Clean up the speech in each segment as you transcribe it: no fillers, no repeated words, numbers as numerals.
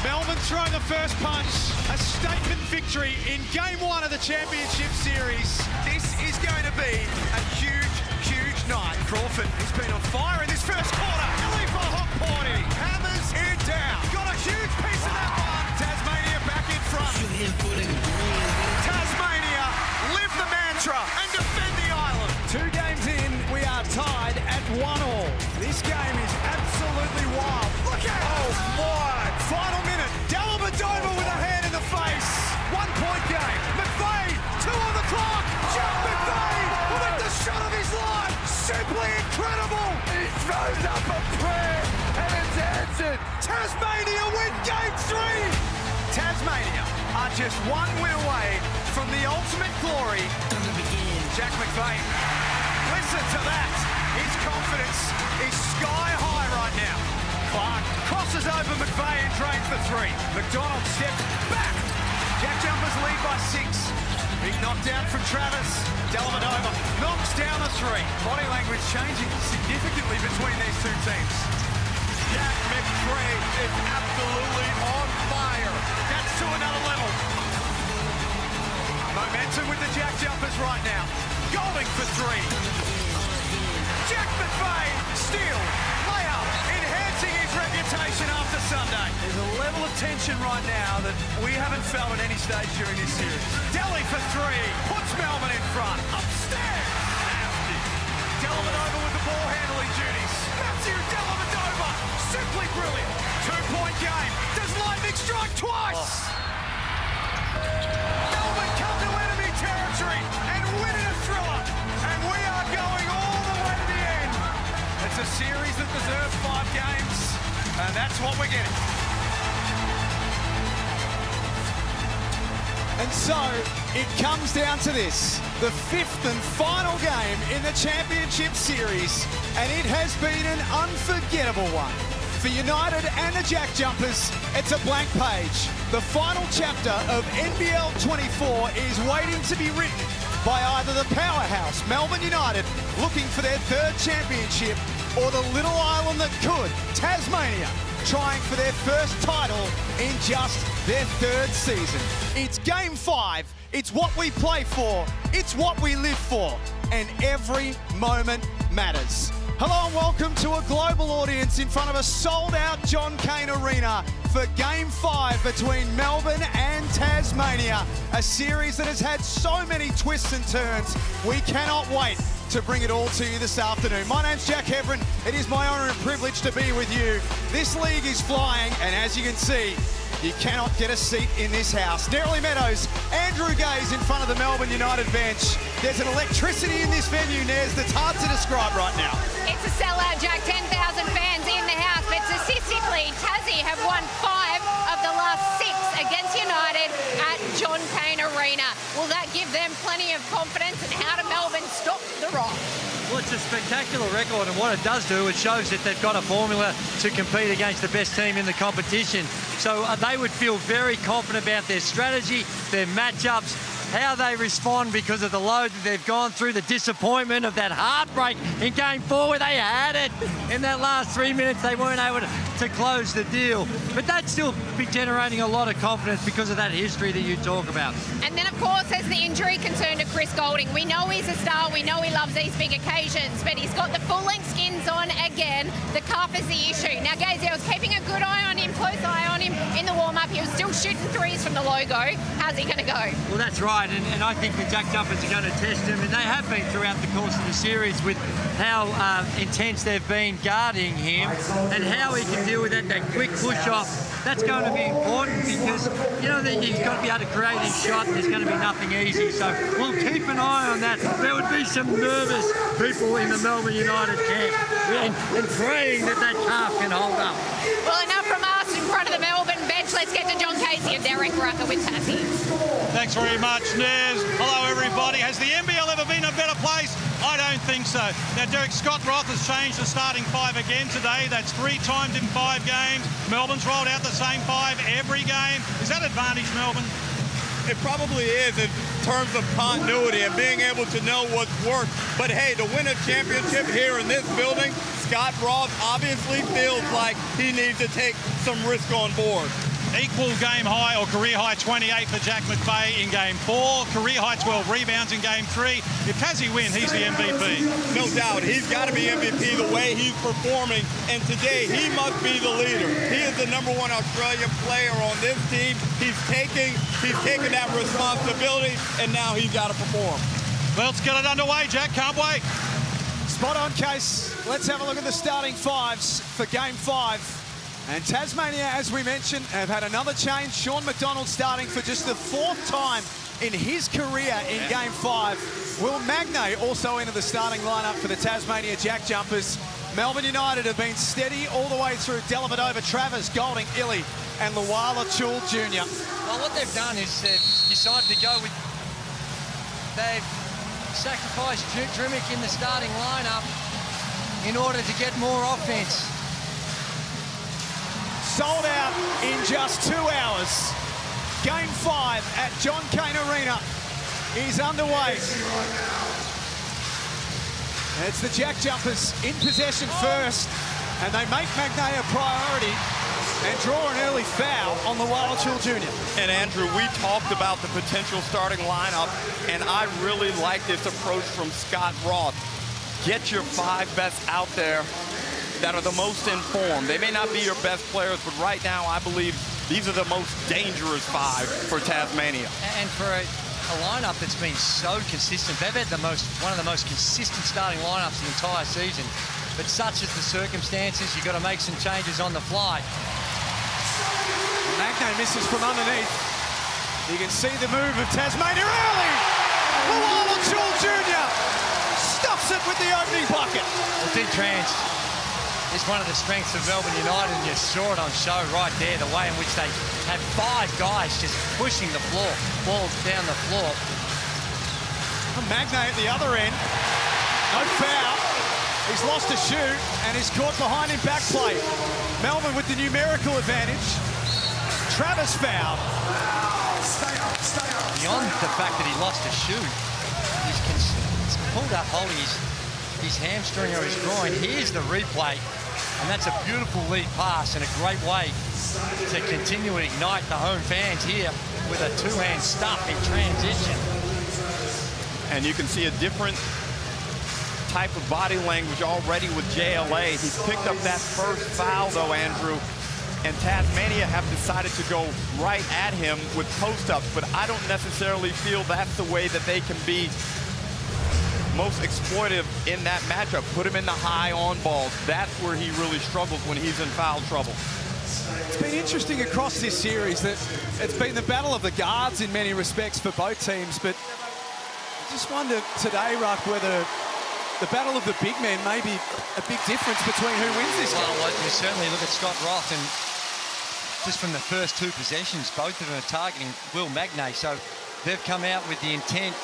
Melbourne throw the first punch. A statement victory in Game 1 of the Championship Series. This is going to be a huge, huge night. Crawford, he's been on fire in this first quarter. Ellie for Hotporty. Hammers it down. Got a huge piece of that one. Tasmania back in front. Tasmania, live the mantra and defend the island. 2 games in, we are tied at 1-1. This game is absolutely wild. Look out! Oh, my! Final minute. Dellavedova with a hand in the face. 1-point game. McVeigh, 2 on the clock. Jack McVeigh with the shot of his life. Simply incredible. He throws up a prayer and it's answered. Tasmania win Game 3. Tasmania are just 1 win away from the ultimate glory. Jack McVeigh, listen to that. His confidence is sky high right now. Clark crosses over McVeigh and drains the 3. McDonald steps back. JackJumpers lead by 6. Big knockdown from Travis. Dellavedova knocks down the 3. Body language changing significantly between these 2 teams. Jack McVeigh is absolutely on fire. That's to another level. Momentum with the JackJumpers right now. Golding for 3. Jack McVeigh, steal, layup, enhancing his reputation after Sunday. There's a level of tension right now that we haven't felt at any stage during this series. Delhi for 3, puts Melbourne in front, upstairs. Nasty. Dellavedova with the ball handling duties. Matthew Dellavedova, simply brilliant. 2-point game. Does lightning strike twice? Melbourne come to enemy territory and win in a thriller. And we are going all the way to the end. It's a series that deserves 5 games, and that's what we're getting. And so, it comes down to this, the 5th and final game in the Championship Series, and it has been an unforgettable one. For United and the JackJumpers, it's a blank page. The final chapter of NBL24 is waiting to be written by either the powerhouse, Melbourne United, looking for their 3rd championship, or the little island that could, Tasmania, trying for their 1st title in just their 3rd season. It's Game 5. It's what we play for. It's what we live for. And every moment matters. Hello and welcome to a global audience in front of a sold-out John Cain Arena for Game 5 between Melbourne and Tasmania. A series that has had so many twists and turns. We cannot wait to bring it all to you this afternoon. My name's Jack Hebron. It is my honour and privilege to be with you. This league is flying, and as you can see, you cannot get a seat in this house. Nerily Meadows, Andrew Gaze in front of the Melbourne United bench. There's an electricity in this venue, Nez, that's hard to describe right now. It's a sellout, Jack. 10,000 fans in the house, but statistically, Tassie have won 5 of the last 6 against United at John Cain Arena. Will that give them plenty of confidence, and how do Melbourne stop the rock? Well, it's a spectacular record, and what it does do, it shows that they've got a formula to compete against the best team in the competition. So they would feel very confident about their strategy, their matchups, how they respond because of the load that they've gone through, the disappointment of that heartbreak in Game 4 where they had it. In that last 3 minutes, they weren't able to close the deal. But that'd still be generating a lot of confidence because of that history that you talk about. And then, of course, there's the injury concern to Chris Goulding. We know he's a star. We know he loves these big occasions, but he's got the full-length skins on again. The calf is the issue. Now, Gazy, I was keeping a good eye on him, close eye on him in the warm-up. He was still shooting 3s from the logo. How's he going to go? Well, that's right. And I think the JackJumpers are going to test him, and they have been throughout the course of the series with how intense they've been guarding him and how he can deal with that quick push-off. That's going to be important because, you know, he's got to be able to create his shot. There's going to be nothing easy. So we'll keep an eye on that. There would be some nervous people in the Melbourne United camp and praying that that calf can hold up. Well, enough from us in front of the Melbourne bench. Let's get to John Casey and Derek Rucker with Tassie. Thanks very much, Nez. Hello, everybody. Has the NBL ever been a better place? I don't think so. Now, Derek, Scott Roth has changed the starting 5 again today. That's 3 times in 5 games. Melbourne's rolled out the same 5 every game. Is that advantage, Melbourne? It probably is in terms of continuity and being able to know what's worked. But hey, to win a championship here in this building, Scott Roth obviously feels like he needs to take some risk on board. equal game high or career high 28 for Jack McVeigh in game 4, career high 12 rebounds in game 3. If Tassie win, he's the MVP. No doubt, he's got to be MVP the way he's performing, and today he must be the leader. He is the #1 Australian player on this team. He's taking that responsibility, and now he's got to perform. Well, let's get it underway, Jack. Can't wait. Spot on, Case. Let's have a look at the starting fives for game 5. And Tasmania, as we mentioned, have had another change. Sean McDonald starting for just the 4th time in his career in game 5. Will Magnay also into the starting lineup for the Tasmania JackJumpers. Melbourne United have been steady all the way through. Dellavedova, Travers, Golding, Illy, and Luala Chul Jr. Well, what they've done is they've decided to go with... They've sacrificed Drimic in the starting lineup in order to get more offense. Sold out in just 2 hours. Game 5 at John Cain Arena is underway. It's the JackJumpers in possession first, and they make Magnay a priority and draw an early foul on Luala Chul Jr. And Andrew, we talked about the potential starting lineup, and I really like this approach from Scott Roth. Get your 5 best out there that are the most informed. They may not be your best players, but right now I believe these are the most dangerous 5 for Tasmania. And for a lineup that's been so consistent, they've had one of the most consistent starting lineups the entire season. But such as the circumstances, you've got to make some changes on the fly. Magnay misses from underneath. You can see the move of Tasmania early. Luala Chul Jr. stuffs it with the opening bucket. Well, D-Trans is one of the strengths of Melbourne United, and you saw it on show right there, the way in which they had 5 guys just pushing the floor, balls down the floor. Magnay at the other end. No foul. He's lost a shoot and is caught behind in back play. Melbourne with the numerical advantage. Travers fouled. Beyond the fact that he lost a shoot, he's pulled up holding his hamstring or his groin. Here's the replay, and that's a beautiful lead pass and a great way to continue and ignite the home fans here with a 2-hand stuff in transition. And you can see a different type of body language already with JLA. He's picked up that first foul, though, Andrew, and Tasmania have decided to go right at him with post-ups, but I don't necessarily feel that's the way that they can be most exploitive in that matchup. Put him in the high on balls. That's where he really struggles when he's in foul trouble. It's been interesting across this series that it's been the battle of the guards in many respects for both teams, but I just wonder today, Ruck, whether the battle of the big men may be a big difference between who wins this game. Well, you certainly look at Scott Roth, and just from the first 2 possessions, both of them are targeting Will Magnay, so they've come out with the intent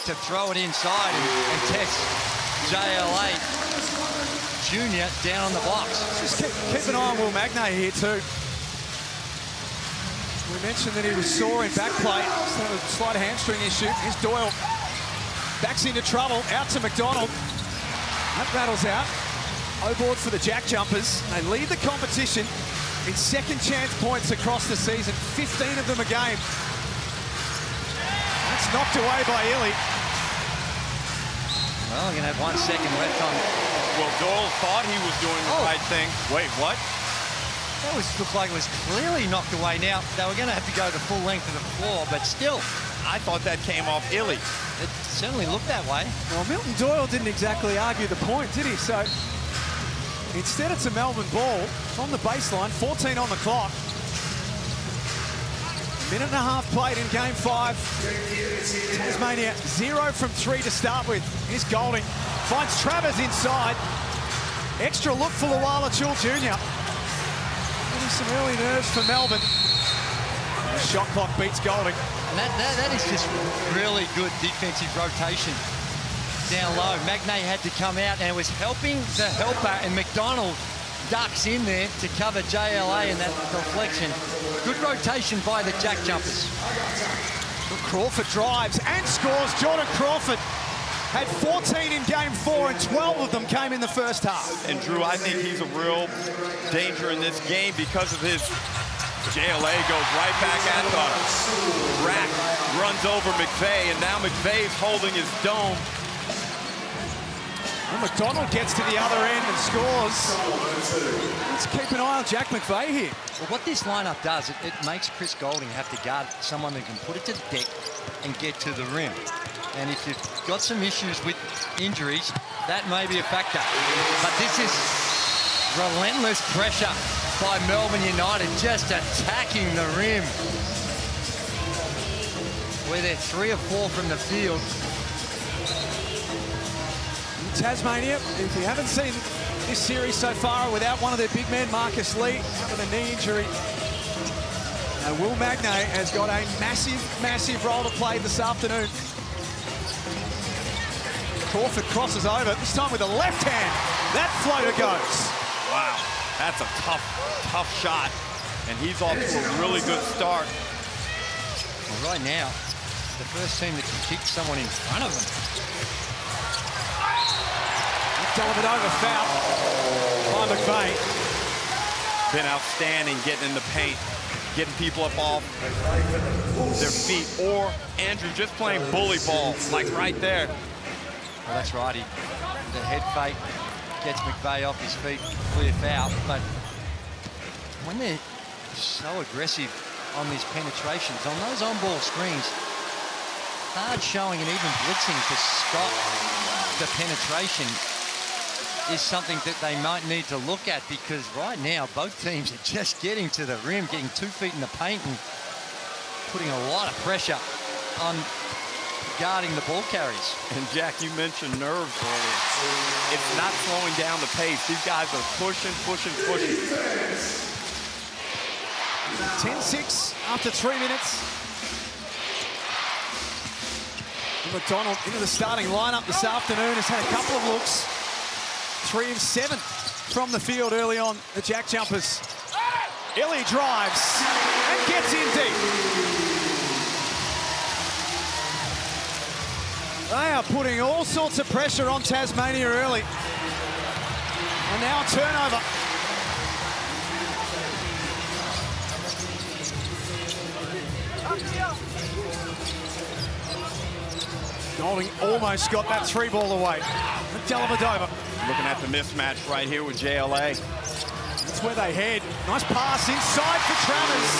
to throw it inside and test JLA Jr. down on the blocks. Just keep an eye on Will Magnay here too. We mentioned that he was sore in back play. Just had a slight hamstring issue. Here's Doyle. Backs into trouble. Out to McDonald. That rattles out. O-board for the JackJumpers. They lead the competition in second chance points across the season. 15 of them a game. That's knocked away by Illy. Well, we're going to have 1 second left on. Well, Doyle thought he was doing the right thing. Wait, what? That looked like it was clearly knocked away. Now, they were going to have to go the full length of the floor, but still. I thought that came off Illy. It certainly looked that way. Well, Milton Doyle didn't exactly argue the point, did he? So instead, it's a Melbourne ball from the baseline, 14 on the clock. Minute and a half played in game 5. Tasmania 0 from 3 to start with. Here's Golding. Finds Travers inside. Extra look for Luala Chul Jr. Maybe some early nerves for Melbourne. And the shot clock beats Golding. And that is just really good defensive rotation down low. Magnay had to come out and was helping the helper, and McDonald ducks in there to cover JLA in that deflection. Good rotation by the JackJumpers. Crawford drives and scores. Jordan Crawford had 14 in game 4 and 12 of them came in the first half. And Drew, I think he's a real danger in this game because of his JLA goes right back at the rack, runs over McVeigh, and now McVeigh's holding his dome. Well, McDonald gets to the other end and scores. Let's keep an eye on Jack McVeigh here. Well, what this lineup does, it makes Chris Goulding have to guard someone that can put it to the deck and get to the rim. And if you've got some issues with injuries, that may be a factor. But this is relentless pressure by Melbourne United, just attacking the rim. Where they're 3 or 4 from the field. Tasmania, if you haven't seen this series so far without one of their big men, Marcus Lee, having a knee injury. Will Magnay has got a massive, massive role to play this afternoon. Crawford crosses over, this time with a left hand. That floater goes. Wow, that's a tough shot. And he's off to a really good start. Well, right now, the first team that can kick someone in front of them. Delivered over foul by McVeigh. Been outstanding getting in the paint, getting people up off their feet, or Andrew just playing bully ball, like right there. Well, that's right. The head fake gets McVeigh off his feet, clear foul. But when they're so aggressive on these penetrations, on those on-ball screens, hard showing and even blitzing to stop the penetration is something that they might need to look at, because right now both teams are just getting to the rim, getting 2 feet in the paint and putting a lot of pressure on guarding the ball carriers. And Jack, you mentioned nerves earlier. It's not slowing down the pace. These guys are pushing. 10-6 after 3 minutes. McDonald into the starting lineup this afternoon, has had a couple of looks. 3 of 7 from the field early on, the JackJumpers. Illy drives and gets in deep. They are putting all sorts of pressure on Tasmania early. And now a turnover. Goulding almost got that 3 ball away. Dellavedova. Looking at the mismatch right here with JLA. That's where they head. Nice pass inside for Travers.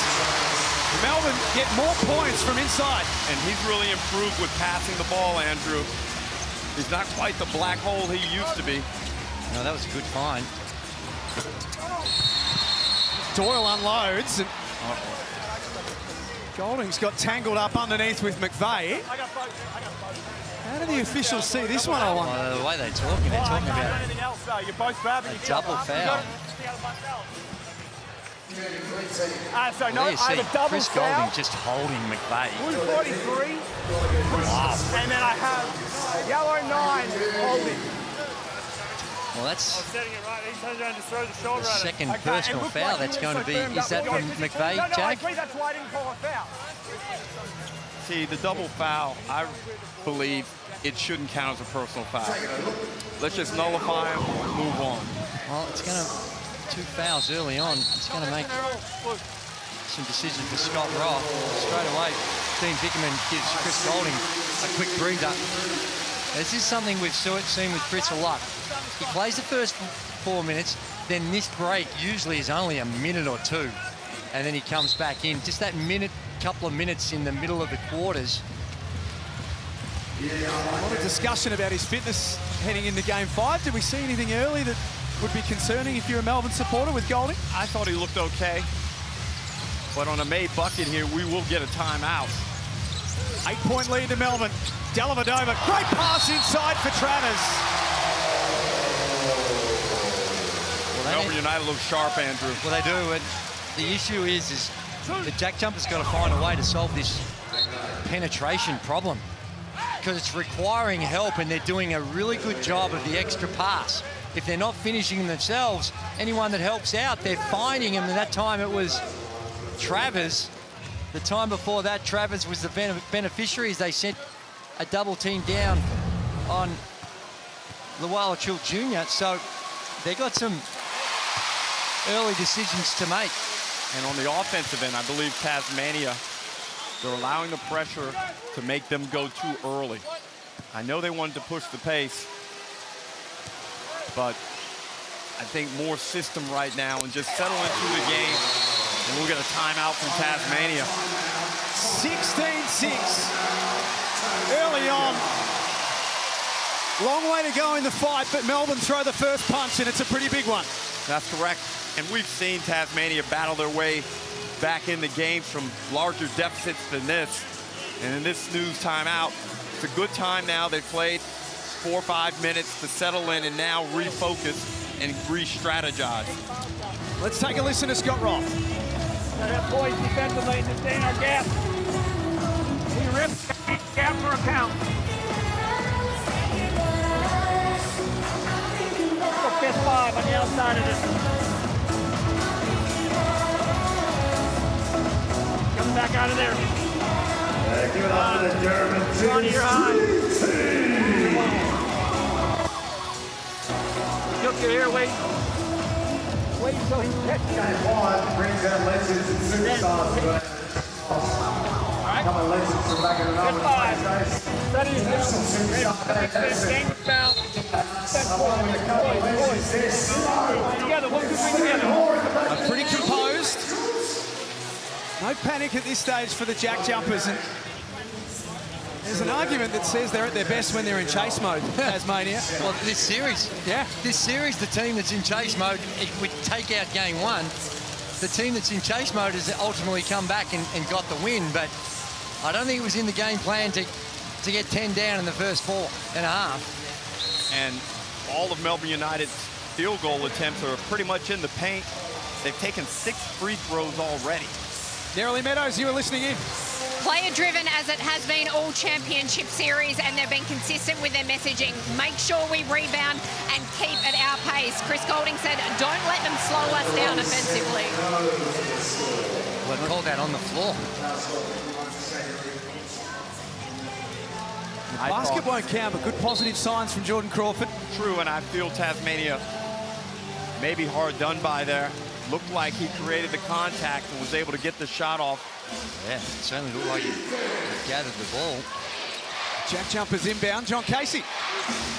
Melbourne get more points from inside. And he's really improved with passing the ball, Andrew. He's not quite the black hole he used to be. No, that was a good find. Doyle unloads. And Goulding's got tangled up underneath with McVeigh. How do the officials see this one, I wonder? Well, the way they're talking about You're both grabbing a double foul. So no, There you I have see a double Chris foul. Goulding just holding McVeigh. Blue 43. Wow. And then I have yellow 9 holding. Well, that's Setting it right. He turns around and throws the shoulder the at it. second personal foul that's going to be. Is that from McVeigh, No, I Jack? agree. That's why I didn't call a foul. See, the double foul, I believe it shouldn't count as a personal foul. Let's just nullify him, move on. Well, it's going to, 2 fouls early on. It's going to make some decisions for Scott Roth. Straight away, Dean Vickerman gives Chris Goulding a quick breather. This is something we've seen with Chris a lot. He plays the first 4 minutes, then this break usually is only a minute or 2, and then he comes back in. Just that couple of minutes in the middle of the quarters. A lot of discussion about his fitness heading into Game 5. Did we see anything early that would be concerning if you're a Melbourne supporter with Goulding? I thought he looked okay. But on a made bucket here, we will get a timeout. 8-point lead to Melbourne. Dellavedova, great pass inside for Travers. Well, Melbourne United looks sharp, Andrew. Well, they do, and the issue is the JackJumpers got to find a way to solve this penetration problem, because it's requiring help, and they're doing a really good job of the extra pass. If they're not finishing themselves, anyone that helps out, they're finding him. And that time it was Travers. The time before that, Travers was the beneficiary as they sent a double team down on Luala Chill Jr. So they got some early decisions to make. And on the offensive end, I believe Tasmania, they're allowing the pressure to make them go too early. I know they wanted to push the pace, but I think more system right now and just settle into the game. And we'll get a timeout from Tasmania. 16-6 early on. Long way to go in the fight, but Melbourne throw the first punch, and it's a pretty big one. That's correct. And we've seen Tasmania battle their way back in the game from larger deficits than this. And in this snooze timeout, it's a good time now. They've played 4 or 5 minutes to settle in and now refocus and re-strategize. Let's take a listen to Scott Roth. That boys defensively to stay in our gap. We rip gap for a count. Fifth 5 on the outside of this. Coming back out of there. Give it up to the German On your eye. Look your ear, wait. Wait until he catches you. One brings out legends and superstars. Come on, legends from back in the Fifth 5. guys. Study yourself. Game foul. Together, one, two, three, together. Pretty composed. No panic at this stage for the JackJumpers. And there's an argument that says they're at their best when they're in chase mode, Tasmania. Well, this series, the team that's in chase mode, it would take out game 1. The team that's in chase mode has ultimately come back and got the win, but I don't think it was in the game plan to get 10 down in the first 4.5. And all of Melbourne United's field goal attempts are pretty much in the paint. They've taken 6 free throws already. Nerily Meadows, you were listening in. Player-driven as it has been all championship series, and they've been consistent with their messaging. Make sure we rebound and keep at our pace. Chris Golding said, don't let them slow us down offensively. Well, they called that on the floor. Basket won't count, but good positive signs from Jordan Crawford. True, and I feel Tasmania maybe hard done by there. Looked like he created the contact and was able to get the shot off. Yeah, it certainly looked like he gathered the ball. JackJumpers inbound, John Casey.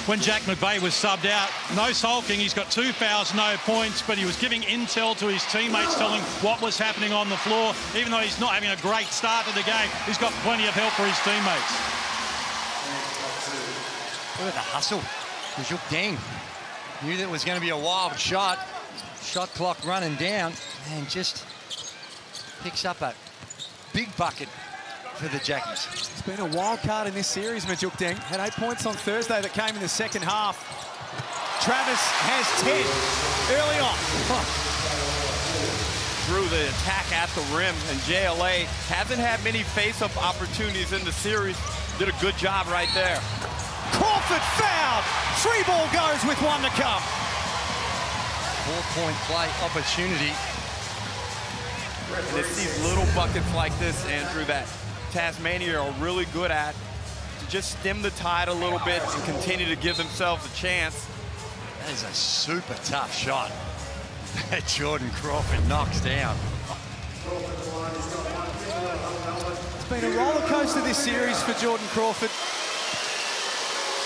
When Jack McVeigh was subbed out, no sulking. He's got 2 fouls, no points, but he was giving intel to his teammates, telling what was happening on the floor. Even though he's not having a great start to the game, he's got plenty of help for his teammates. Look at the hustle. Juk Deng knew that it was going to be a wild shot. Shot clock running down and just picks up a big bucket for the Jackies. It's been a wild card in this series, Juk Deng. Had 8 points on Thursday that came in the second half. Travis has 10 early on. Through the attack at the rim, and JLA hasn't had many face-up opportunities in the series. Did a good job right there. Crawford fouled. 3 ball goes with 1 to come. 4-point play opportunity. And it's these little buckets like this, Andrew, that Tasmania are really good at to just stem the tide a little bit and continue to give themselves a chance. That is a super tough shot that Jordan Crawford knocks down. It's been a roller coaster this series for Jordan Crawford.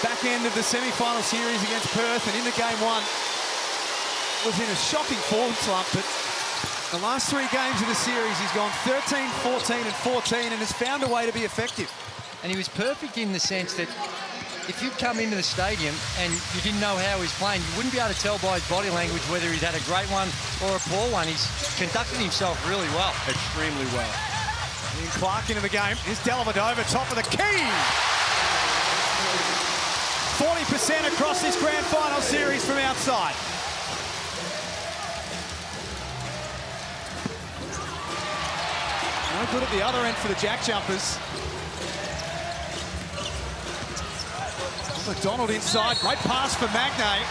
Back end of the semi-final series against Perth, and into game 1 was in a shocking form slump, but the last 3 games of the series he's gone 13, 14 and 14 and has found a way to be effective. And he was perfect in the sense that if you'd come into the stadium and you didn't know how he's playing, you wouldn't be able to tell by his body language whether he's had a great one or a poor one. He's conducted himself really well. Extremely well. And Clark into the game. Here's Dellavedova, top of the key. 40% across this grand final series from outside. No good at the other end for the JackJumpers. McDonald inside, great pass for Magnay.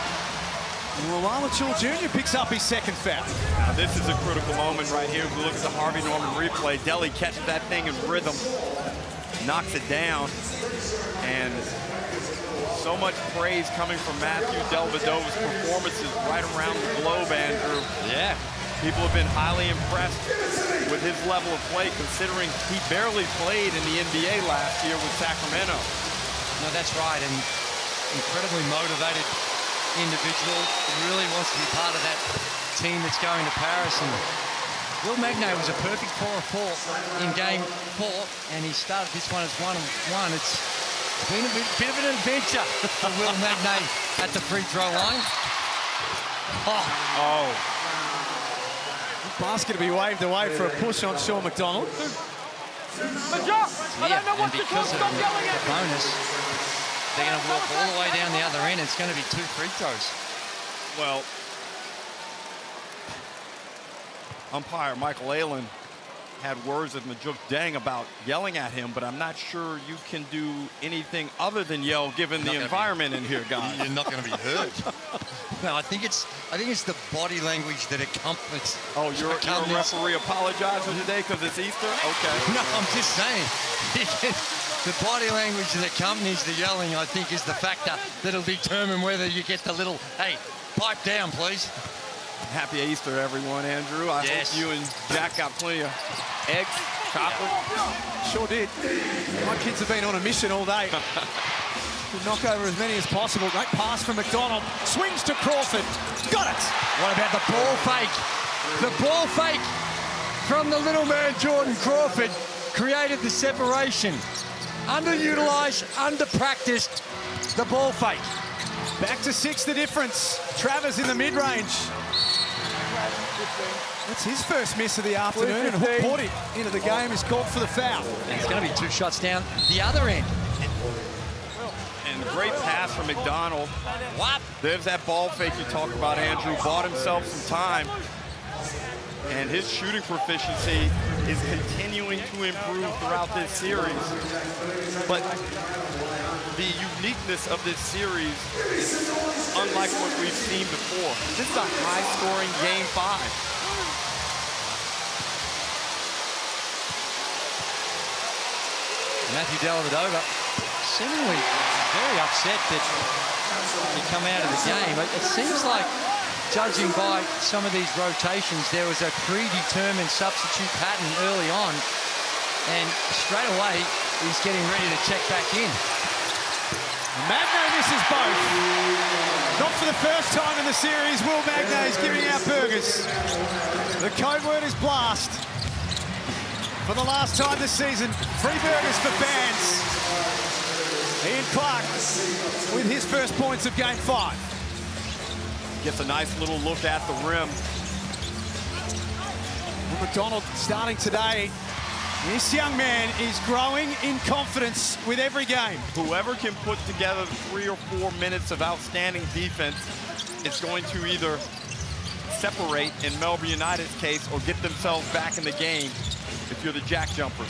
Luala Chul Jr. picks up his second foul. Now this is a critical moment right here. If we look at the Harvey Norman replay, Delhi catches that thing in rhythm, knocks it down, and so much praise coming from Matthew Dellavedova's performances right around the globe, Andrew. Yeah. People have been highly impressed with his level of play, considering he barely played in the NBA last year with Sacramento. No, that's right, and incredibly motivated individual. He really wants to be part of that team that's going to Paris. And Will Magnay was a perfect 4-4 in game 4, and he started this one as 1-1. It's been a bit of an adventure for Will Magnay at the free throw line. Oh. Basket to be waved away for a push on Sean McDonald. Yeah, and because of the bonus, they're going to walk all the way down the other end. It's going to be 2 free throws. Well, umpire Michael Aylen had words with Majuk Deng about yelling at him, but I'm not sure you can do anything other than yell given the environment in here, guys. You're not going to be hurt. No, I think it's the body language that accompanies. Oh, you're a referee apologizing today because it's Easter? Okay. No, I'm just saying. The body language that accompanies the yelling, I think, is the factor that'll determine whether you get the little, hey, pipe down, please. Happy Easter, everyone, Andrew. I hope you and Jack got plenty of eggs, chocolate. Sure did. My kids have been on a mission all day. Knock over as many as possible. Great pass from McDonald. Swings to Crawford. Got it. What about the ball fake? The ball fake from the little man, Jordan Crawford, created the separation. Underutilized, under-practiced, the ball fake. Back to 6, the difference. Travers in the mid-range. That's his first miss of the afternoon, and Hook Porty into the game is called for the foul. And it's going to be 2 shots down the other end. And great pass from McDonald. What? There's that ball fake you talked about, Andrew. Bought himself some time. And his shooting proficiency is continuing to improve throughout this series. But the uniqueness of this series is unlike what we've seen before. This is a high-scoring Game 5. Matthew Dellavedova seemingly very upset that he come out of the game. It seems like, judging by some of these rotations, there was a predetermined substitute pattern early on, and straight away he's getting ready to check back in. Magnay misses both. Not for the first time in the series, Will Magnay is giving out burgers. The code word is blast. For the last time this season, free burgers for fans. Ian Clark with his first points of Game 5. Gets a nice little look at the rim. Well, McDonald starting today. This young man is growing in confidence with every game. Whoever can put together 3 or 4 minutes of outstanding defense is going to either separate, in Melbourne United's case, or get themselves back in the game if you're the JackJumpers.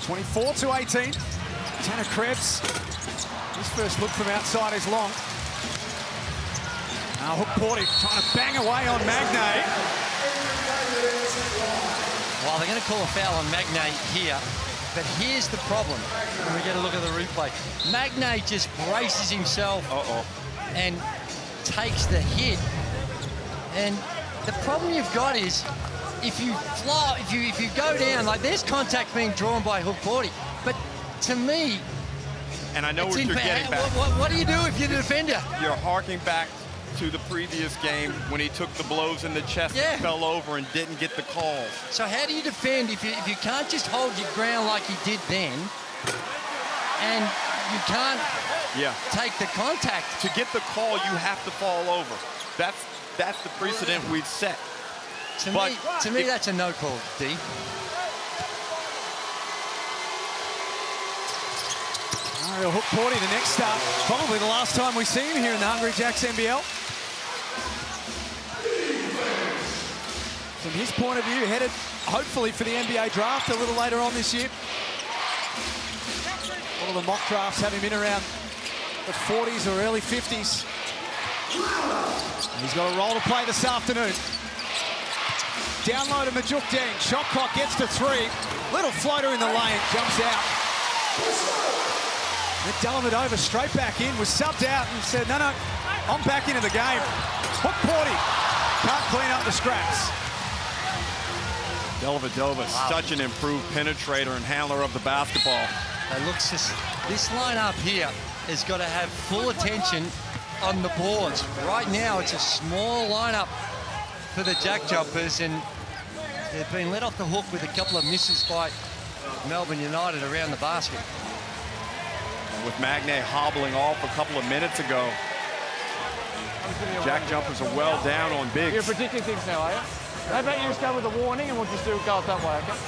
24-18. Tanner Krebs. His first look from outside is long. Now Hook Porty trying to bang away on Magnay. Well, they're going to call a foul on Magnay here, but here's the problem when we get a look at the replay. Magnay just braces himself and takes the hit, and the problem you've got is if you fly, if you go down, like there's contact being drawn by Hook Porty, but to me, and I know what you're getting back. What do you do if you're the defender? You're harking back to the previous game when he took the blows in the chest and fell over and didn't get the calls. So how do you defend if you can't just hold your ground like you did then, and you can't take the contact? To get the call, you have to fall over. That's the precedent we've set. To me, that's a no call, D. Mario Hook Porty, the next start. Probably the last time we see him here in the Hungry Jacks NBL. From his point of view, headed hopefully for the NBA draft a little later on this year. All of the mock drafts have him in around the 40s or early 50s. He's got a role to play this afternoon. Down low to Majuk Deng. Shot clock gets to 3. Little floater in the lane, jumps out. Dellavedova straight back in, was subbed out and said, no, I'm back into the game. Hook Porty can't clean up the scraps. Dellavedova, such an improved penetrator and handler of the basketball. It looks just, this lineup here has got to have full attention on the boards. Right now, it's a small lineup for the JackJumpers, and they've been let off the hook with a couple of misses by Melbourne United around the basket. With Magne hobbling off a couple of minutes ago, JackJumpers are well down on bigs. You're predicting things now, are you? How about you just go with a warning and we'll just do it go that way, okay?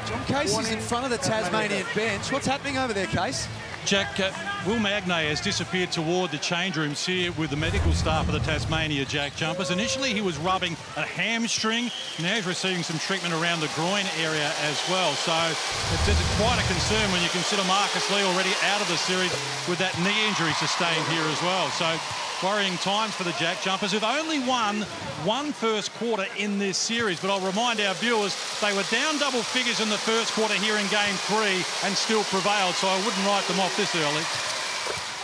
John Casey's in front of the Tasmanian bench. What's happening over there, Case? Jack, Will Magne has disappeared toward the change rooms here with the medical staff of the Tasmania JackJumpers. Initially, he was rubbing a hamstring. Now he's receiving some treatment around the groin area as well. So it's quite a concern when you consider Marcus Lee already out of the series with that knee injury sustained here as well. So worrying times for the JackJumpers, who've only won one first quarter in this series. But I'll remind our viewers, they were down double figures in the first quarter here in Game 3 and still prevailed, so I wouldn't write them off this early.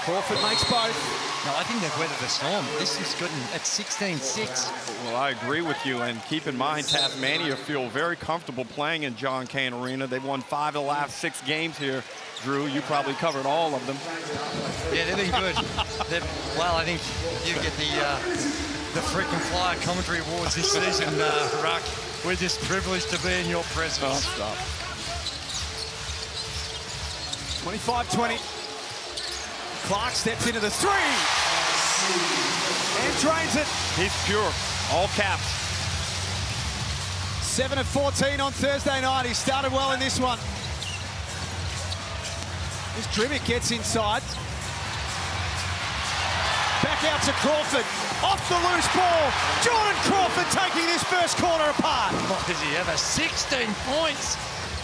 Crawford makes both. No, I think they've weathered the storm. This is good at 16-6. Well, I agree with you, and keep in mind, Tasmania feel very comfortable playing in John Cain Arena. They've won 5 of the last 6 games here. Drew, you probably covered all of them. Yeah, they've been good. Well, I think you get the freaking Flyer commentary awards this season, Ruck. We're just privileged to be in your presence. Oh, stop. 25-20. Clark steps into the 3 and drains it. He's pure, all caps. 7 of 14 on Thursday night. He started well in this one. As Drimic gets inside. Back out to Crawford. Off the loose ball. Jordan Crawford taking this first quarter apart. What does he have? 16 points.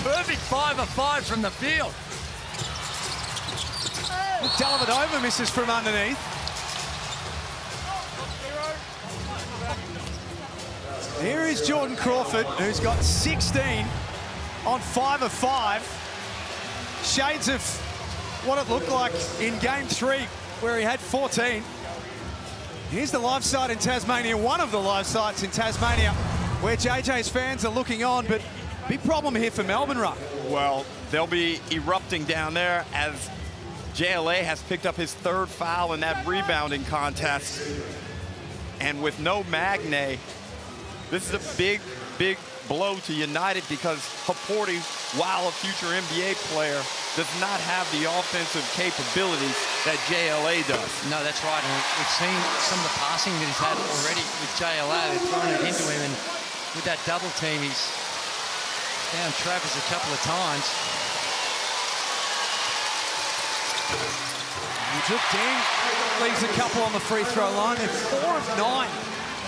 Perfect 5 of 5 from the field. Dellavedova misses from underneath. Here is Jordan Crawford, who's got 16 on 5 of 5. Shades of what it looked like in Game 3, where he had 14. Here's the live site in Tasmania, one of the live sites in Tasmania, where JJ's fans are looking on, but big problem here for Melbourne, Ruck. Well, they'll be erupting down there as JLA has picked up his 3rd foul in that rebounding contest. And with no Magne, this is a big, big blow to United, because Haporti, while a future NBA player, does not have the offensive capabilities that JLA does. No, that's right. And we've seen some of the passing that he's had already with JLA. They've thrown it into him, and with that double team, he's found Travers a couple of times. Deng leaves a couple on the free throw line. They're 4 of 9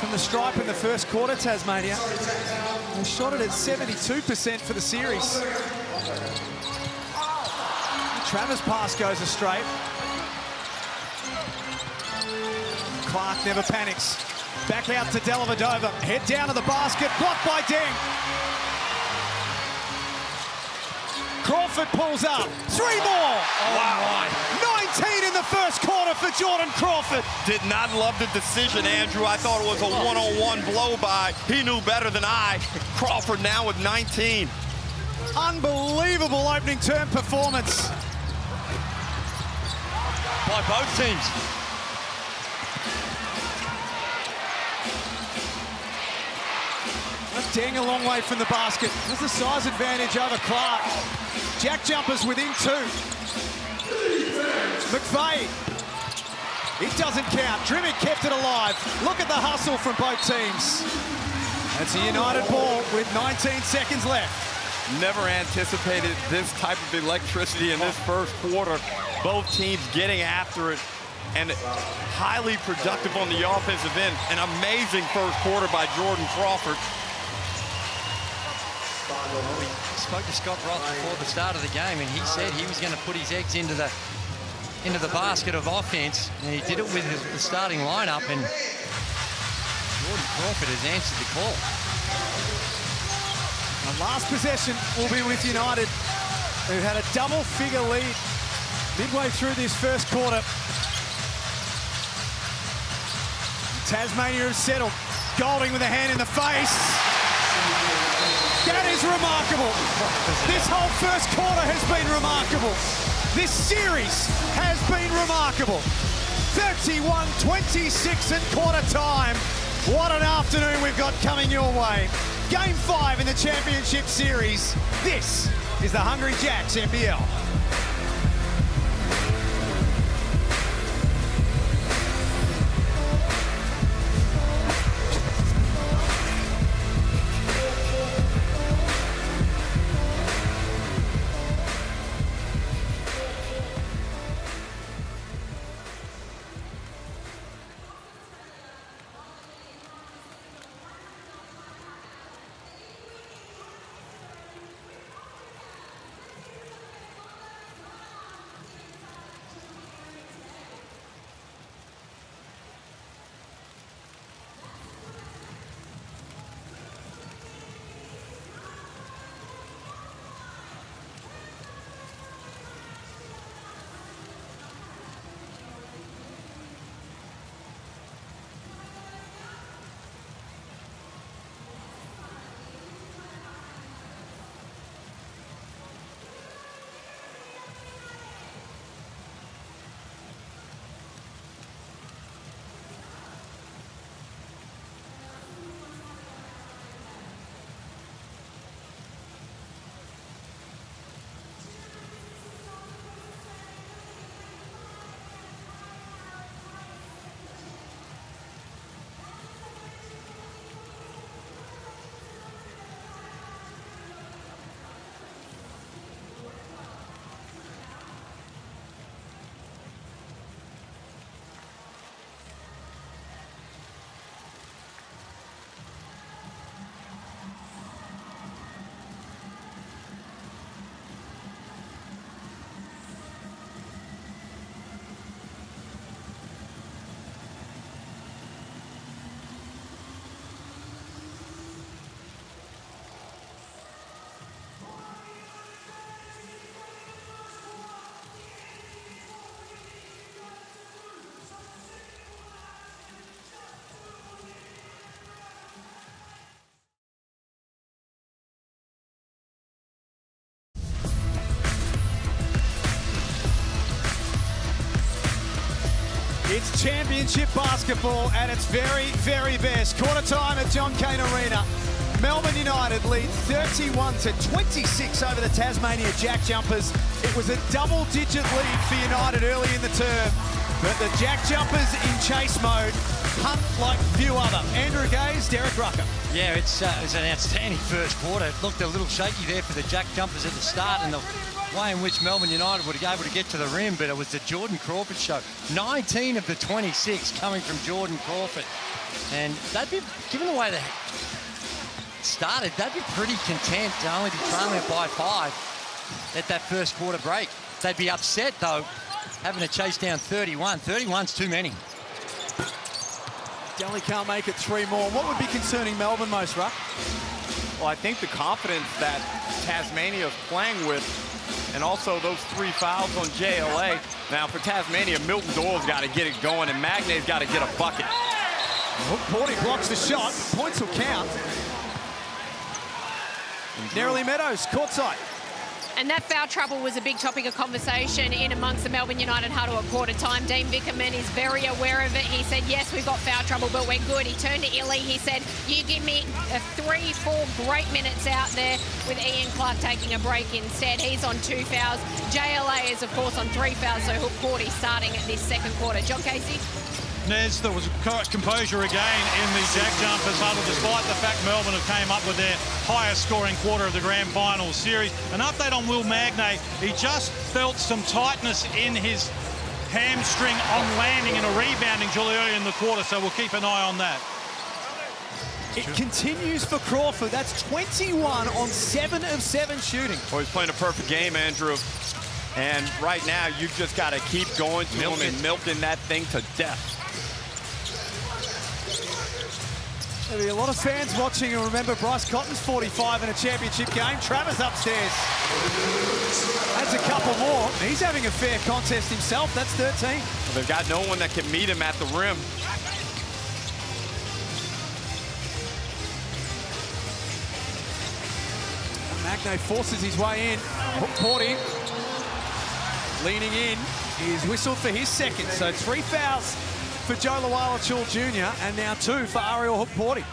from the stripe in the first quarter, Tasmania. They shot it at 72% for the series. Travers' pass goes astray. Clark never panics. Back out to Dellavedova. Head down to the basket. Blocked by Deng. Crawford pulls up. 3 more. Oh, wow. 19 in the first quarter for Jordan Crawford. Did not love the decision, Andrew. I thought it was a one-on-one blow-by. He knew better than I. Crawford now with 19. Unbelievable opening term performance By both teams. Deng a long way from the basket. There's the size advantage over Clark. JackJumpers within 2. McVeigh. It doesn't count. Drimic kept it alive. Look at the hustle from both teams. That's a United ball with 19 seconds left. Never anticipated this type of electricity in this first quarter. Both teams getting after it and highly productive on the offensive end. An amazing first quarter by Jordan Crawford. We spoke to Scott Roth before the start of the game, and he said he was going to put his eggs into the basket of offense, and he did it with the starting lineup, and Jordan Crawford has answered the call. The last possession will be with United, who had a double-figure lead midway through this first quarter. Tasmania has settled. Golding with a hand in the face. Getting remarkable. This whole first quarter has been remarkable. This series has been remarkable. 31-26 at quarter time. What an afternoon we've got coming your way. Game 5 in the championship series. This is the Hungry Jacks NBL. It's championship basketball at its very, very best. Quarter time at John Cain Arena. Melbourne United lead 31-26 over the Tasmania JackJumpers. It was a double-digit lead for United early in the term, but the JackJumpers in chase mode hunt like few other. Andrew Gaze, Derek Rucker. Yeah, it's an outstanding first quarter. It looked a little shaky there for the JackJumpers at the start, and the way in which Melbourne United were able to get to the rim, but it was the Jordan Crawford show. 19 of the 26 coming from Jordan Crawford. And they'd be, given the way they started, they'd be pretty content to only be trailing by 5 at that first quarter break. They'd be upset, though, having to chase down 31. 31's too many. Delhi can't make it 3 more. What would be concerning Melbourne most, Ruck? Well, I think the confidence that Tasmania is playing with, and also those 3 fouls on JLA. Now, for Tasmania, Milton Doyle's got to get it going, and Magnay's got to get a bucket. Porty blocks the shot. Points will count. Nerily Meadows, courtside. And that foul trouble was a big topic of conversation in amongst the Melbourne United huddle at quarter time. Dean Vickerman is very aware of it. He said, yes, we've got foul trouble, but we're good. He turned to Illy. He said, you give me 3-4 great minutes out there, with Ian Clark taking a break instead. He's on 2 fouls. JLA is, of course, on 3 fouls, so Hook Porty starting at this second quarter. John Casey? Nez, there was composure again in the JackJumpers huddle, despite the fact Melbourne have came up with their highest scoring quarter of the grand final series. An update on Will Magnay. He just felt some tightness in his hamstring on landing in a rebounding duly early in the quarter, so we'll keep an eye on that. It continues for Crawford. That's 21 on 7 of 7 shooting. Well, he's playing a perfect game, Andrew. And right now, you've just got to keep going to him and milking that thing to death. There'll be a lot of fans watching and remember Bryce Cotton's 45 in a championship game. Travis upstairs. That's a couple more. He's having a fair contest himself. That's 13. Well, they've got no one that can meet him at the rim. Magnay forces his way in. Hook caught in. Leaning in. He's whistled for his second. So 3 fouls for Joe Luala-Chul Jr. and now 2 for Ariel Hookporty.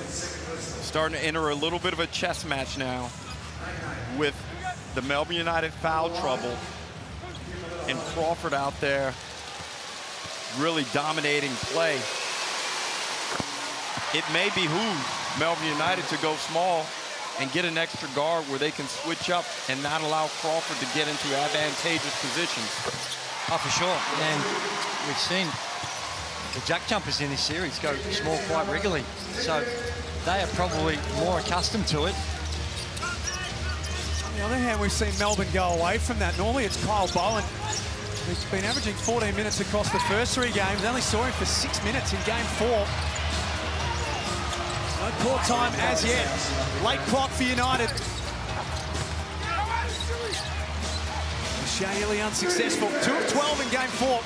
Starting to enter a little bit of a chess match now with the Melbourne United foul trouble and Crawford out there really dominating play. It may behoove Melbourne United to go small and get an extra guard where they can switch up and not allow Crawford to get into advantageous positions. Oh, for sure. And we've seen the JackJumpers in this series go small quite regularly. So they are probably more accustomed to it. On the other hand, we've seen Melbourne go away from that. Normally it's Kyle Bowen. He's been averaging 14 minutes across the first 3 games. Only saw him for 6 minutes in game 4. No court time as yet. Late clock for United. Shaylee unsuccessful. 2 of 12 in game 4.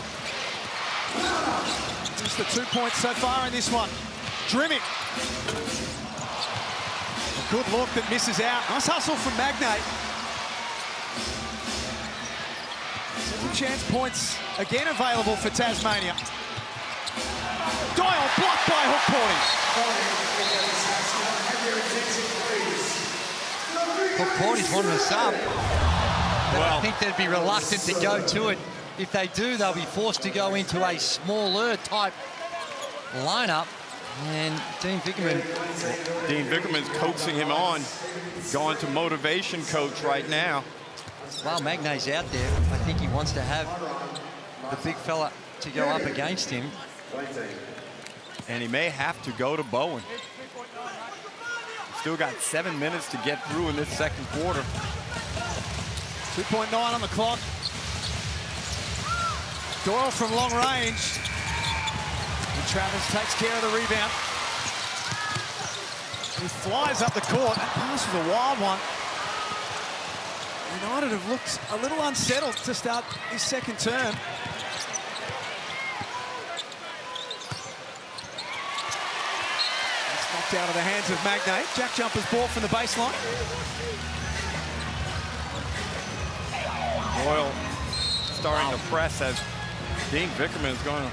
Just the 2 points so far in this one. Drimmick. A good look that misses out. Nice hustle from Magnay. Second chance points again available for Tasmania. Doyle blocked by Hookporty. Hookporty's wanting a sub. Well, I think they'd be reluctant to go to it. If they do, they'll be forced to go into a smaller type lineup. And Dean Vickerman's coaxing him on, going to motivation coach right now. While Magnay's out there, I think he wants to have the big fella to go up against him. And he may have to go to Bowen. Still got 7 minutes to get through in this second quarter. 2.9 on the clock. Doyle from long range. And Travis takes care of the rebound. He flies up the court. That pass was a wild one. United have looked a little unsettled to start his second term. It's knocked out of the hands of Magnay. JackJumpers ball from the baseline. Doyle starting to press as Dean Vickerman is going to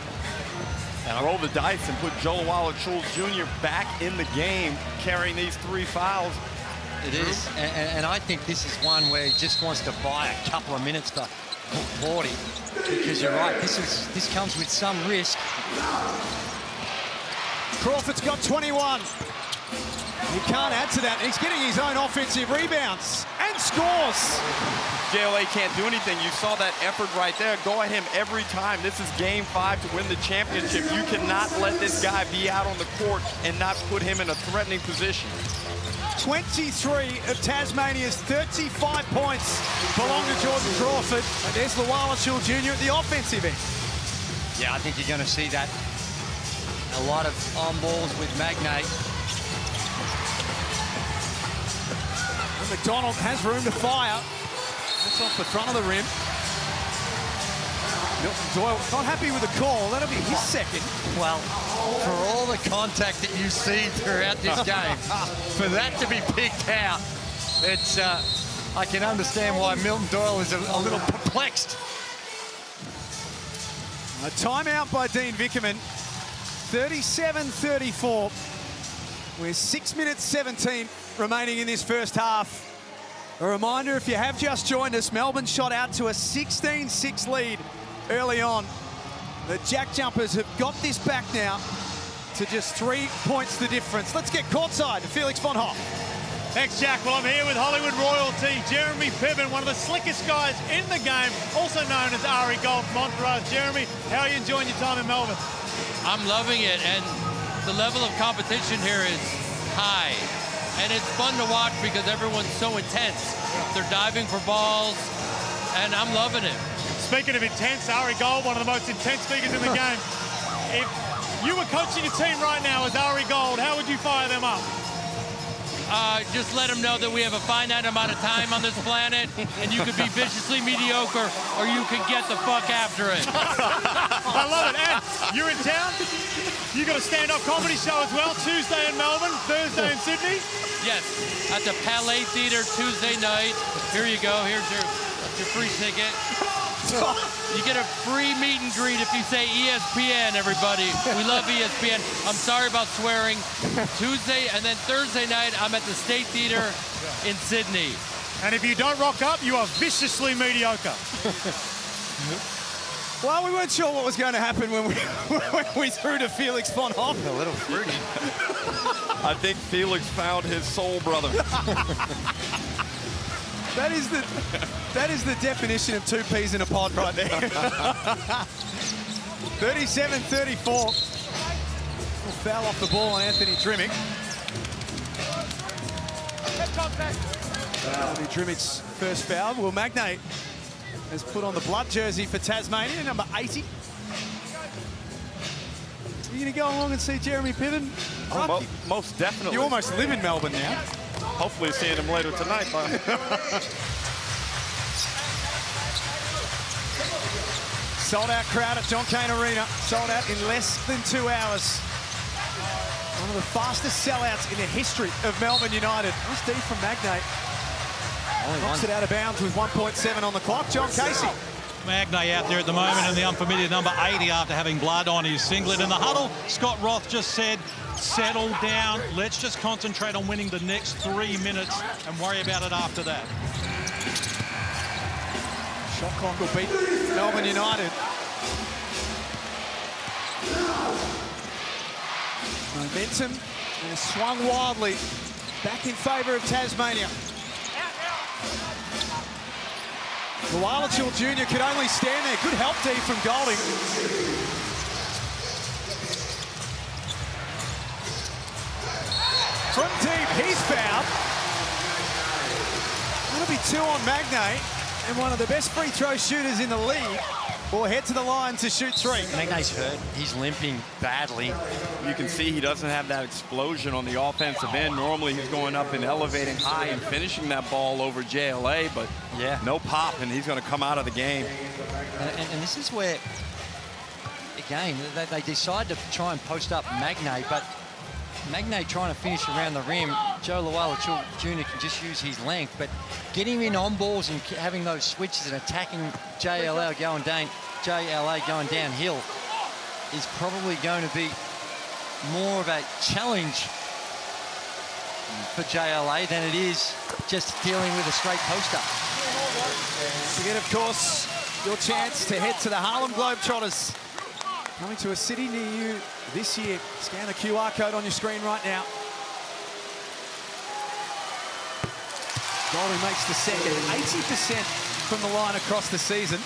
roll the dice and put Joe Luala-Chul Jr. back in the game, carrying these 3 fouls. It is, and I think this is one where he just wants to buy a couple of minutes for Hookporty, because you're right, this comes with some risk. Crawford's got 21. He can't add to that. He's getting his own offensive rebounds and scores. JLA can't do anything. You saw that effort right there. Go at him every time. This is game 5 to win the championship. You cannot let this guy be out on the court and not put him in a threatening position. 23 of Tasmania's 35 points belong to Jordan Crawford. And there's Luala-Chul Jr. at the offensive end. Yeah, I think you're going to see that. A lot of on balls with Magnay. And McDonald has room to fire. That's off the front of the rim. Milton Doyle not happy with the call. That'll be his second. Well, for all the contact that you see throughout this game, for that to be picked out, it's I can understand why Milton Doyle is a little perplexed. A timeout by Dean Vickerman. 37-34. We're 6 minutes 17 remaining in this first half. A reminder, if you have just joined us, Melbourne shot out to a 16-6 lead early on. The JackJumpers have got this back now to just 3 points the difference. Let's get courtside to Felix von Hoff. Thanks, Jack. Well, I'm here with Hollywood royalty, Jeremy Piven, one of the slickest guys in the game, also known as Ari Gold from Entourage. Jeremy, how are you enjoying your time in Melbourne? I'm loving it, and the level of competition here is high. And it's fun to watch because everyone's so intense. They're diving for balls, and I'm loving it. Speaking of intense, Ari Gold, one of the most intense figures in the game. If you were coaching a team right now as Ari Gold, how would you fire them up? just let them know that we have a finite amount of time on this planet, and you could be viciously mediocre, or you could get the fuck after it. I love it. And you're in town. You got a stand-up comedy show as well. Tuesday in Melbourne, Thursday in Sydney. Yes, at the Palais Theatre Tuesday night. Here you go. Here's your free ticket. You get a free meet and greet if you say ESPN, everybody. We love ESPN. I'm sorry about swearing. Tuesday and then Thursday night, I'm at the State Theatre in Sydney. And if you don't rock up, you are viciously mediocre. Well, we weren't sure what was going to happen when we threw to Felix von Hoff. A little fruity. I think Felix found his soul brother. That is the definition of two peas in a pod right there. 37-34. Foul off the ball on Anthony Drimmick. Anthony Drimmick's first foul. Will Magnay has put on the blood jersey for Tasmania, number 80. Are you going to go along and see Jeremy Piven? Oh, most definitely. You almost live in Melbourne now. Hopefully seeing him later tonight, but sold out crowd at John Cain Arena. Sold out in less than 2 hours. One of the fastest sellouts in the history of Melbourne United. Nice D from Magnay. Knocks it out of bounds with 1.7 on the clock. John Casey. Magnay out there at the moment in the unfamiliar number 80 after having blood on his singlet. In the huddle, Scott Roth just said, settle down. Let's just concentrate on winning the next 3 minutes and worry about it after that. Shot clock will beat Melbourne United. Momentum has swung wildly back in favour of Tasmania. Lualachil Jr. could only stand there. Good help D from Golding. From deep, he's fouled. That'll be 2 on Magnay, and one of the best free throw shooters in the league will head to the line to shoot 3. Magnay's hurt. He's limping badly. you can see he doesn't have that explosion on the offensive end. Normally he's going up and elevating high and finishing that ball over JLA, but yeah, no pop, and he's going to come out of the game. And this is where, again, they decide to try and post up Magnay, but Magnay trying to finish around the rim. Joe Lualachil Jr. can just use his length, but getting in on balls and having those switches and attacking JLA going downhill is probably going to be more of a challenge for JLA than it is just dealing with a straight post-up. You get, of course, your chance to head to the Harlem Globetrotters. Coming to a city near you this year. Scan the QR code on your screen right now. Golding makes the second. 80% from the line across the season.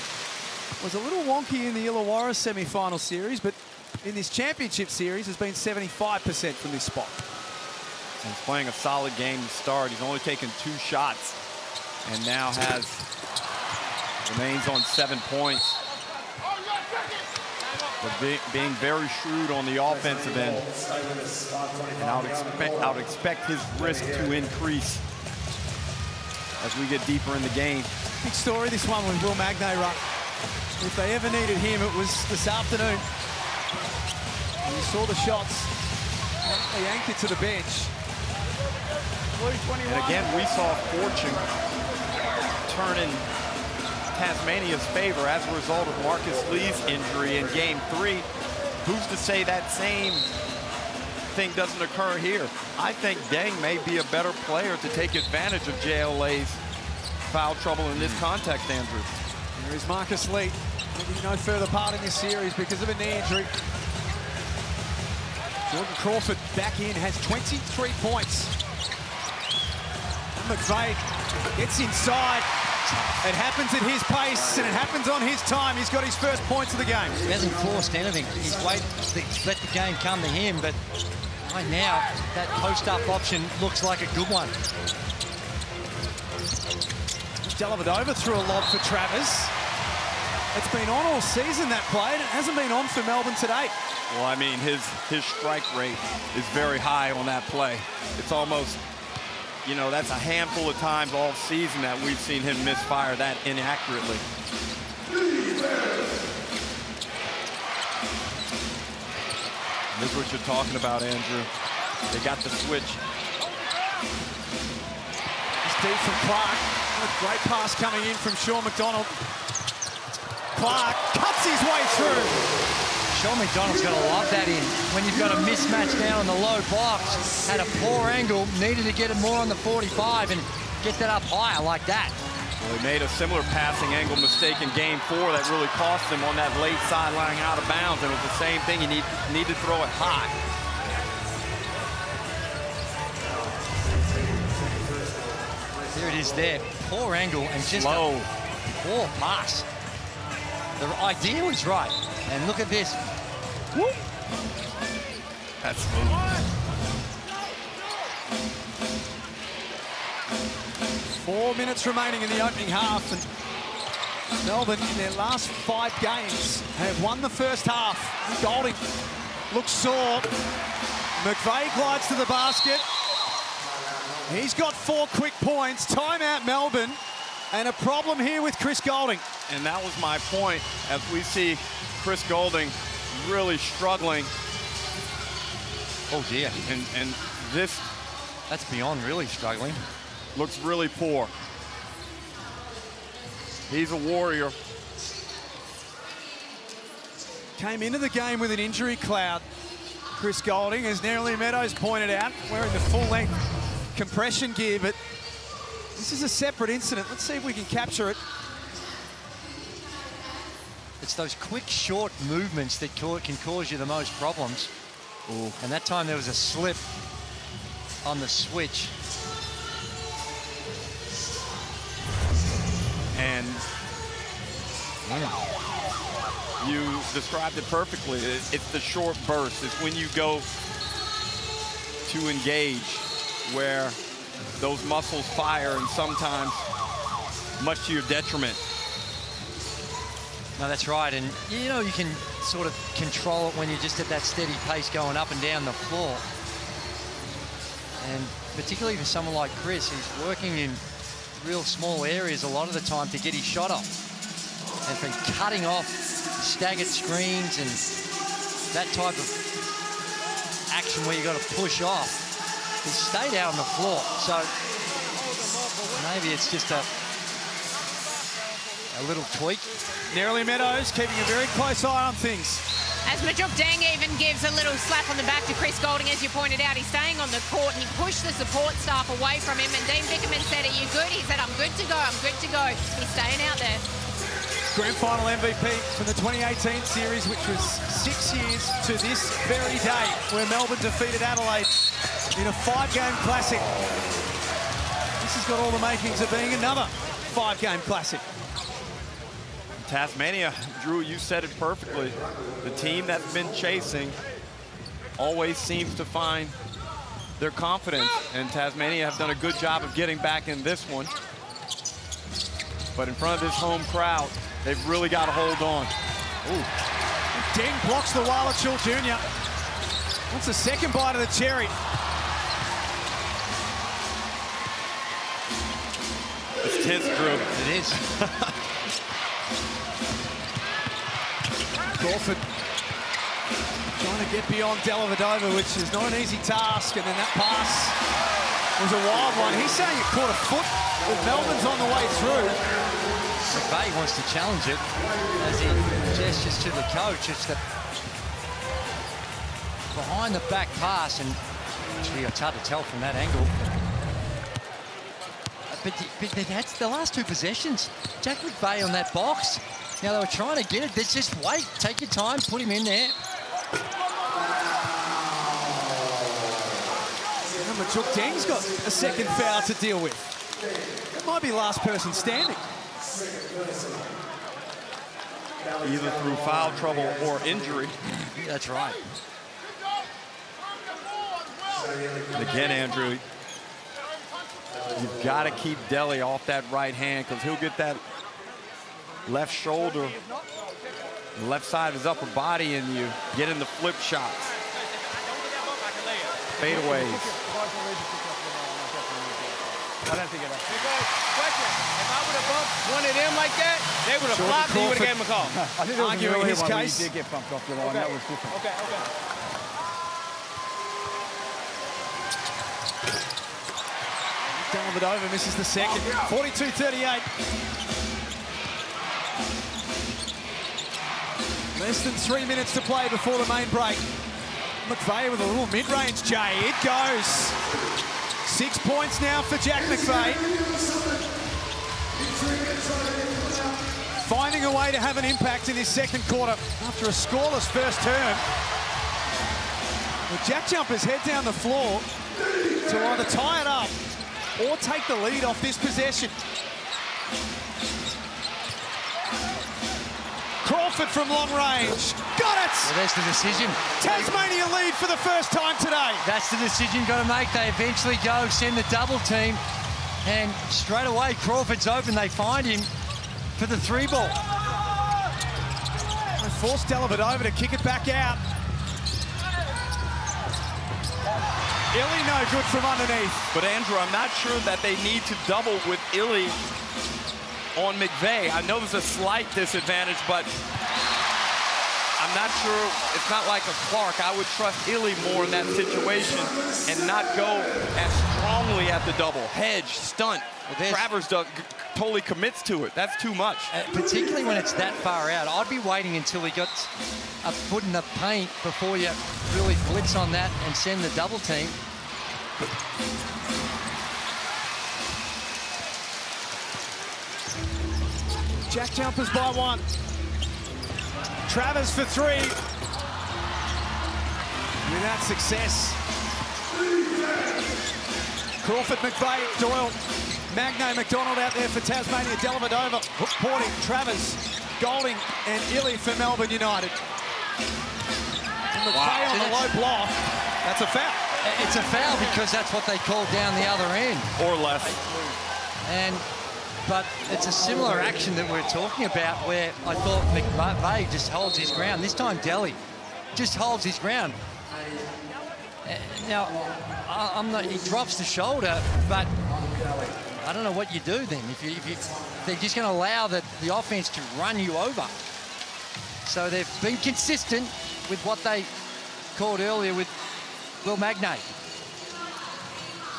Was a little wonky in the Illawarra semi-final series, but in this championship series has been 75% from this spot. He's playing a solid game to start. He's only taken 2 shots and now remains on 7 points. But being very shrewd on the offensive end. And I would expect his risk to increase as we get deeper in the game. Big story, this one with Will Magnay, right? If they ever needed him, it was this afternoon. And you saw the shots. They anchored to the bench. And again, we saw fortune turn in Tasmania's favor as a result of Marcus Lee's injury in Game 3. Who's to say that same thing doesn't occur here? I think Deng may be a better player to take advantage of JLA's foul trouble in this context, Andrew. There is Marcus Lee. Maybe no further part in this series because of a knee injury. Jordan Crawford back in, has 23 points. And McVeigh gets inside. It happens at his pace and it happens on his time. He's got his first points of the game. He hasn't forced anything. He's waited to let the game come to him, but right now, that post-up option looks like a good one. Dellavedova threw a lob for Travers. It's been on all season, that play, and it hasn't been on for Melbourne today. Well, I mean, his strike rate is very high on that play. It's almost you know, that's a handful of times all season that we've seen him misfire that inaccurately. This is what you're talking about, Andrew. They got the switch. It's deep from Clark. A great pass coming in from Sean McDonald. Clark cuts his way through. Sean McDonald's going to love that in. When you've got a mismatch down on the low box, had a poor angle, needed to get it more on the 45 and get that up higher like that. Well, he made a similar passing angle mistake in Game 4 that really cost him on that late sideline out of bounds, and it was the same thing. He needed to throw it high. There it is there. Poor angle and just Slow. a poor pass. The idea was right. And look at this. Woo. That's smooth. 4 minutes remaining in the opening half, and Melbourne in their last 5 games have won the first half. Golding looks sore. McVeigh glides to the basket. He's got 4 quick points. Timeout Melbourne, and a problem here with Chris Golding. And that was my point, as we see Chris Golding really struggling. Oh dear. And this That's beyond really struggling. looks really poor. He's a warrior. Came into the game with an injury cloud. Chris Golding, as Nerily Meadows pointed out, wearing the full-length compression gear, but this is a separate incident. Let's see if we can capture it. It's those quick, short movements that can cause you the most problems. Ooh. And that time there was a slip on the switch. And you described it perfectly. It's the short burst. It's when you go to engage where those muscles fire, and sometimes much to your detriment. No, that's right. And, you know, you can sort of control it when you're just at that steady pace going up and down the floor. And particularly for someone like Chris, he's working in real small areas a lot of the time to get his shot off. And from cutting off staggered screens and that type of action where you got to push off, he stayed out on the floor. So maybe it's just a little tweak. Nerily Meadows keeping a very close eye on things. As Majuk Deng even gives a little slap on the back to Chris Golding, as you pointed out, he's staying on the court and he pushed the support staff away from him. And Dean Bickerman said, "Are you good?" He said, "I'm good to go, I'm good to go." He's staying out there. Grand final MVP from the 2018 series, which was 6 years to this very day, where Melbourne defeated Adelaide in a 5-game classic. This has got all the makings of being another 5-game classic. Tasmania, Drew, you said it perfectly. The team that's been chasing always seems to find their confidence, and Tasmania have done a good job of getting back in this one. But in front of this home crowd, they've really got to hold on. Ooh. Deng blocks the Wallachul Jr. Wants a second bite of the cherry. It's tense, Drew. It is. Crawford trying to get beyond Dellavedova, which is not an easy task, and then that pass was a wild one. He's saying it caught a foot, but Melbourne's on the way through. McVeigh wants to challenge it as he gestures to the coach. It's the behind the back pass, and gee, it's hard to tell from that angle. But that's the last 2 possessions. Jack McVeigh on that box. Now they were trying to get it. Let's just wait. Take your time. Put him in there. Majuk Deng's got a second foul to deal with. That might be last person standing. Either through foul trouble or injury. That's right. And again, Andrew, you've got to keep Delly off that right hand, because he'll get that left shoulder, the left side of his upper body, and you get in the flip shots, fadeaways. I don't think it is. Question. If I would have bumped one of them like that, they would have flopped and you would have gave them a call. I think there was an Arguing earlier his one where case. he did get bumped off the line. Okay. That was different. Okay. Dellavedova misses the second. 42-38. Less than 3 minutes to play before the main break. McVeigh with a little mid-range J. It goes. 6 points now for Jack McVeigh. Finding a way to have an impact in this second quarter after a scoreless first term. The JackJumpers head down the floor to either tie it up or take the lead off this possession. Crawford from long range. Got it! Well, that's the decision. Tasmania lead for the first time today. That's the decision got to make. They eventually go, send the double team, and straight away Crawford's open. They find him for the 3-ball. They force Dellavedova to kick it back out. Illy no good from underneath. But Andrew, I'm not sure that they need to double with Illy on McVeigh. I know there's a slight disadvantage, but I'm not sure. It's not like a Clark. I would trust Illy more in that situation and not go as strongly at the double. Hedge, stunt. Travers totally commits to it. That's too much. Particularly when it's that far out. I'd be waiting until he got a foot in the paint before you really blitz on that and send the double team. JackJumpers by 1. Travers for 3. Without success. Crawford, McVeigh, Doyle, Magne, McDonald out there for Tasmania, Dellavedova, Porting, Travers, Golding, and Illy for Melbourne United. And McVeigh on the low block. That's a foul. It's a foul because that's what they called down the other end. Or less. But it's a similar action that we're talking about where I thought McVeigh just holds his ground. This time Delly just holds his ground. Now, he drops the shoulder, but I don't know what you do then. If they're just going to allow the offense to run you over. So they've been consistent with what they called earlier with Will Magne.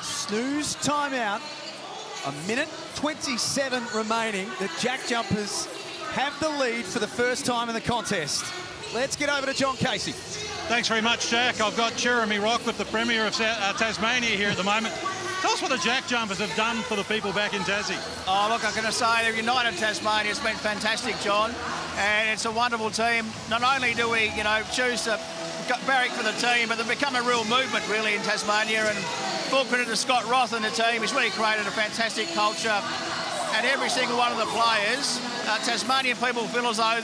Snooze timeout. 1:27 remaining. The JackJumpers have the lead for the first time in the contest. Let's get over to John Casey. Thanks very much, Jack. I've got Jeremy Rockcliffe, the Premier of Tasmania, here at the moment. Tell us what the JackJumpers have done for the people back in Tassie. Oh, look, I'm going to say they're united Tasmania. It's been fantastic, John. And it's a wonderful team. Not only do we, choose to barrack for the team, but they've become a real movement, really, in Tasmania. And full credit to Scott Roth and the team. He's really created a fantastic culture. And every single one of the players, Tasmanian people feel as though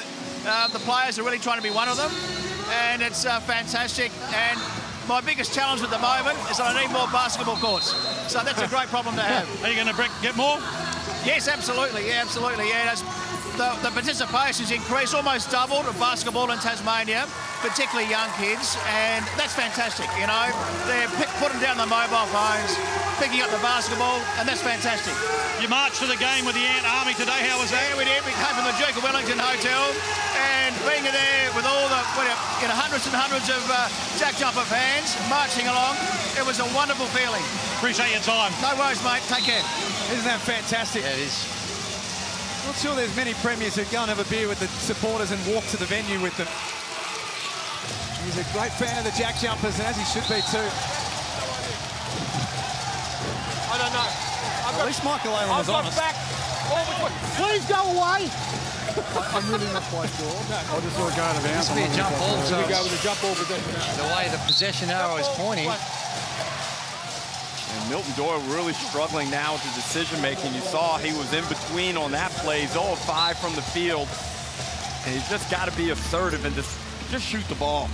the players are really trying to be one of them. And it's fantastic. And my biggest challenge at the moment is that I need more basketball courts. So that's a great problem to have. Are you going to get more? Yes, absolutely. Yeah, absolutely. Yeah, the participation's increased, almost doubled of basketball in Tasmania, particularly young kids, and that's fantastic. They're putting down the mobile phones, picking up the basketball, and that's fantastic. You marched to the game with the Ant Army today. How was that? Yeah, we did. We came from the Duke of Wellington Hotel, and being there with all the hundreds and hundreds of JackJumper fans marching along, it was a wonderful feeling. Appreciate your time. No worries, mate. Take care. Isn't that fantastic? Yeah, it is. Not sure there's many premiers who go and have a beer with the supporters and walk to the venue with them. He's a great fan of the JackJumpers, and as he should be too. I don't know. At least Michael Allen was honest. Please go away. I'm really not quite sure. No, I just saw it go out of bounds. This will be a jump ball. So we go with a jump ball possession. the way the possession arrow is pointing. And Milton Doyle really struggling now with the decision-making. You saw he was in between on that play. 0 of 5 from the field. And he's just got to be assertive and just shoot the ball.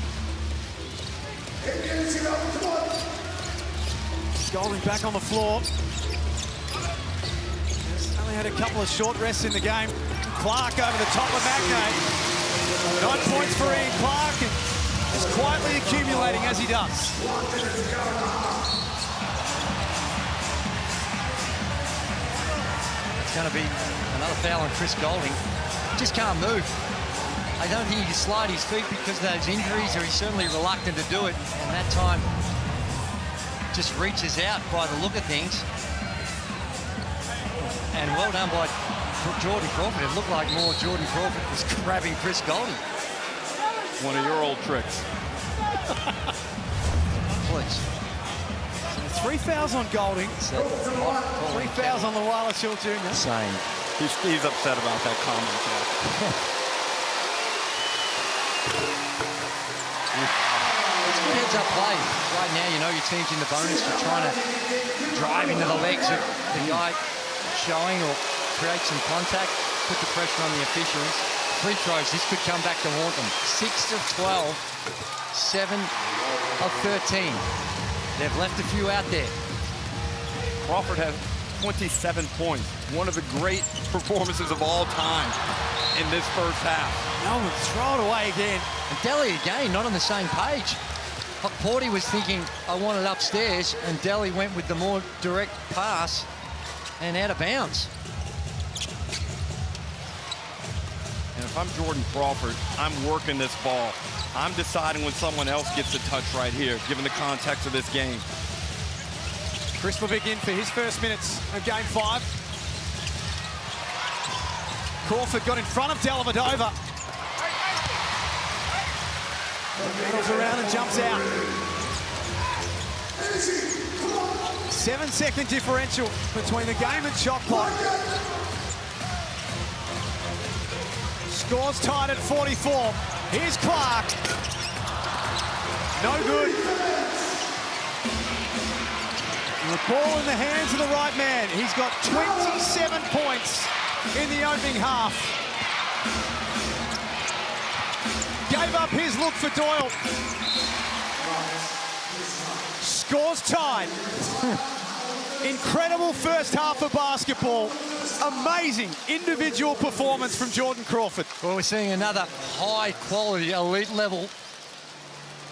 Golding back on the floor. He's only had a couple of short rests in the game. Clark over the top of Magne. 9 points for Ian Clark, and just quietly accumulating as he does. going to be another foul on Chris Golding. Just can't move. I don't think he can slide his feet because of those injuries, or he's certainly reluctant to do it. And that time just reaches out by the look of things. And well done by Jordan Crawford. It looked like more Jordan Crawford was grabbing Chris Golding. One of your old tricks. Please. 3 fouls on Golding. 3 fouls on the Wireless Hill Jr. Same. He's upset about that comment. It's good heads-up play. Right now, you know your team's in the bonus. You're trying to drive into the legs of the guy showing or create some contact, put the pressure on the officials. Free throws, this could come back to haunt them. 6 of 12, 7 of 13. They've left a few out there. Crawford has 27 points. One of the great performances of all time in this first half. No, throw it away again. And Delhi again, not on the same page. Porty was thinking, I want it upstairs, and Delhi went with the more direct pass and out of bounds. And if I'm Jordan Crawford, I'm working this ball. I'm deciding when someone else gets a touch right here, given the context of this game. Kristovic in for his first minutes of game 5. Crawford got in front of Dellavedova. Rattles around and jumps out. 7-second differential between the game and shot clock. Scores tied at 44. Here's Clark. No good. And the ball in the hands of the right man. He's got 27 points in the opening half. Gave up his look for Doyle. Scores tied. Incredible first half of basketball. Amazing individual performance from Jordan Crawford. Well, we're seeing another high-quality, elite-level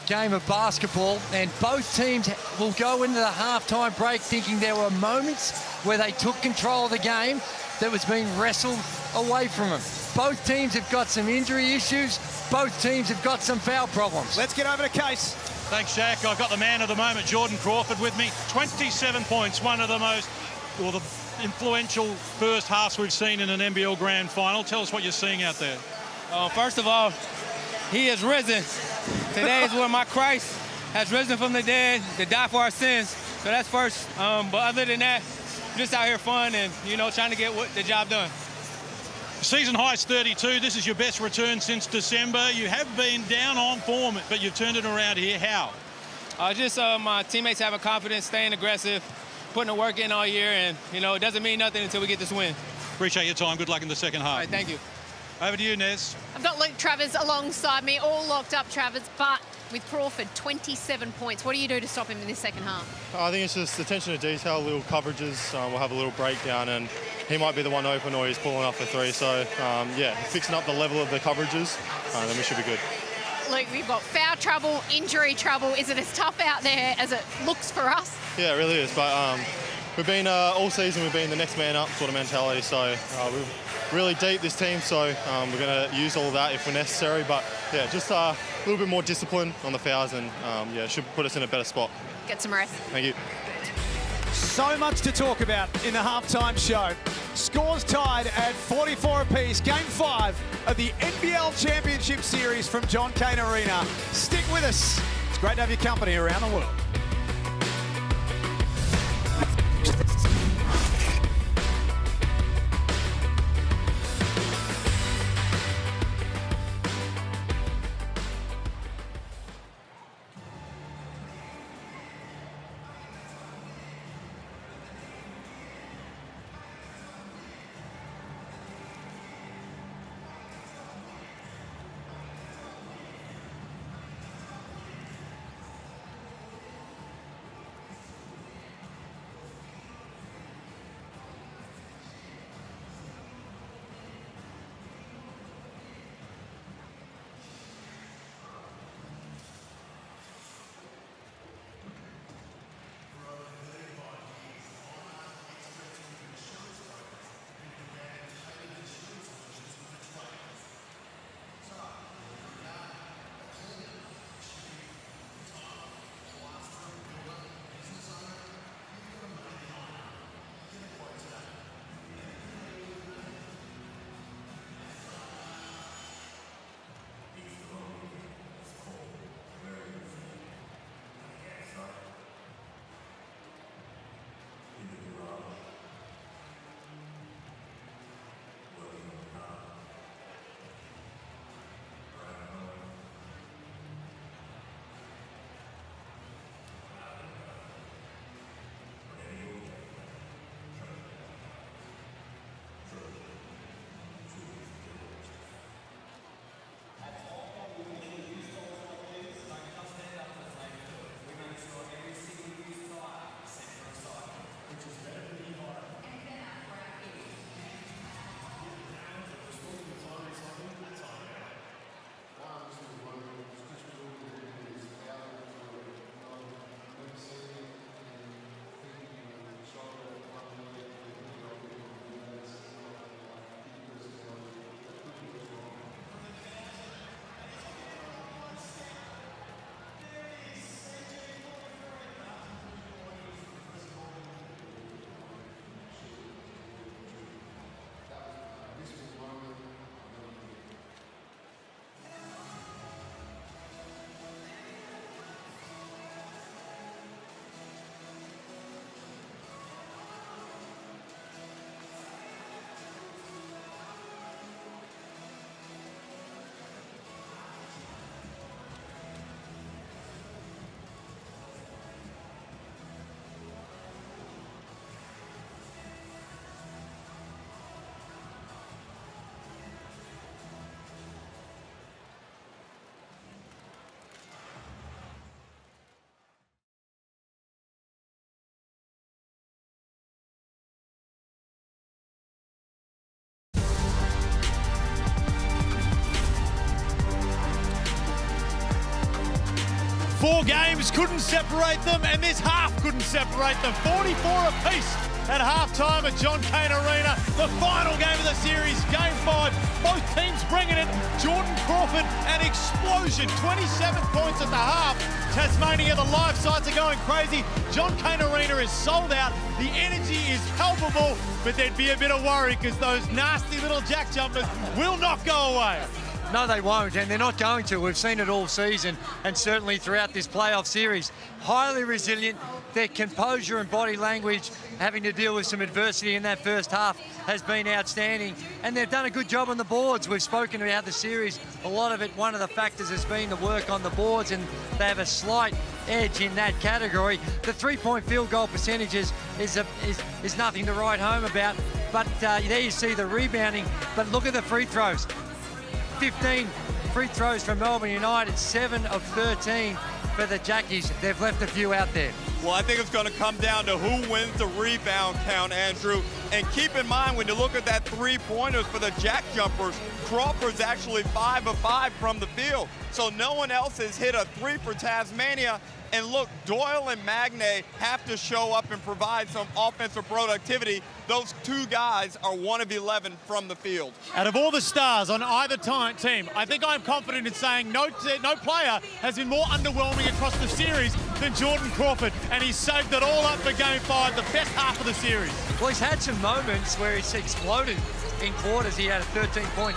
game of basketball, and both teams will go into the halftime break thinking there were moments where they took control of the game that was being wrestled away from them. Both teams have got some injury issues. Both teams have got some foul problems. Let's get over to Case. Thanks, Jack. I've got the man of the moment, Jordan Crawford, with me. 27 points, one of the most, or the influential first halves we've seen in an NBL Grand Final. Tell us what you're seeing out there. First of all, he has risen. Today is when my Christ has risen from the dead to die for our sins. So that's first. But other than that, just out here fun and, you know, trying to get the job done. Season high is 32. This is your best return since December. You have been down on form, but you've turned it around here. How? Just my teammates having confidence, staying aggressive, putting the work in all year, and, you know, it doesn't mean nothing until we get this win. Appreciate your time. Good luck in the second half. All right, thank you. Over to you, Nez. I've got Luke Travers alongside me, all locked up, Travers, but with Crawford, 27 points. What do you do to stop him in this second half? I think it's just attention to detail, little coverages. We'll have a little breakdown, and he might be the one open or he's pulling off a 3. So, yeah, fixing up the level of the coverages, then we should be good. Luke, we've got foul trouble, injury trouble. Is it as tough out there as it looks for us? Yeah, it really is. But we've been, all season, we've been the next man up sort of mentality. So we're really deep, this team. So we're going to use all of that if we're necessary. But, yeah, just a little bit more discipline on the fouls and, yeah, should put us in a better spot. Get some rest. Thank you. So much to talk about in the halftime show. Scores tied at 44 apiece. Game 5 of the NBL Championship Series from John Cain Arena. Stick with us. It's great to have your company around the world. 4 games couldn't separate them, and this half couldn't separate them. 44 apiece at halftime at John Cain Arena. The final game of the series, Game 5. Both teams bringing it. Jordan Crawford, an explosion. 27 points at the half. Tasmania, the live sites are going crazy. John Cain Arena is sold out. The energy is palpable, but there'd be a bit of worry because those nasty little JackJumpers will not go away. No, they won't, and they're not going to. We've seen it all season, and certainly throughout this playoff series. Highly resilient. Their composure and body language, having to deal with some adversity in that first half, has been outstanding. And they've done a good job on the boards. We've spoken about the series. A lot of it, one of the factors has been the work on the boards, and they have a slight edge in that category. The three-point field goal percentages is nothing to write home about. But there you see the rebounding. But look at the free throws. 15 free throws from Melbourne United, 7 of 13 for the Jackies. They've left a few out there. Well, I think it's going to come down to who wins the rebound count, Andrew. And keep in mind, when you look at that three-pointers for the JackJumpers, Crawford's actually 5 of 5 from the field. So no one else has hit a 3 for Tasmania. And look, Doyle and Magne have to show up and provide some offensive productivity. Those 2 guys are 1 of 11 from the field. Out of all the stars on either team, I think I'm confident in saying no player has been more underwhelming across the series than Jordan Crawford, and he's saved it all up for Game 5, the best half of the series. Well, he's had some moments where he's exploded in quarters. He had a 13-point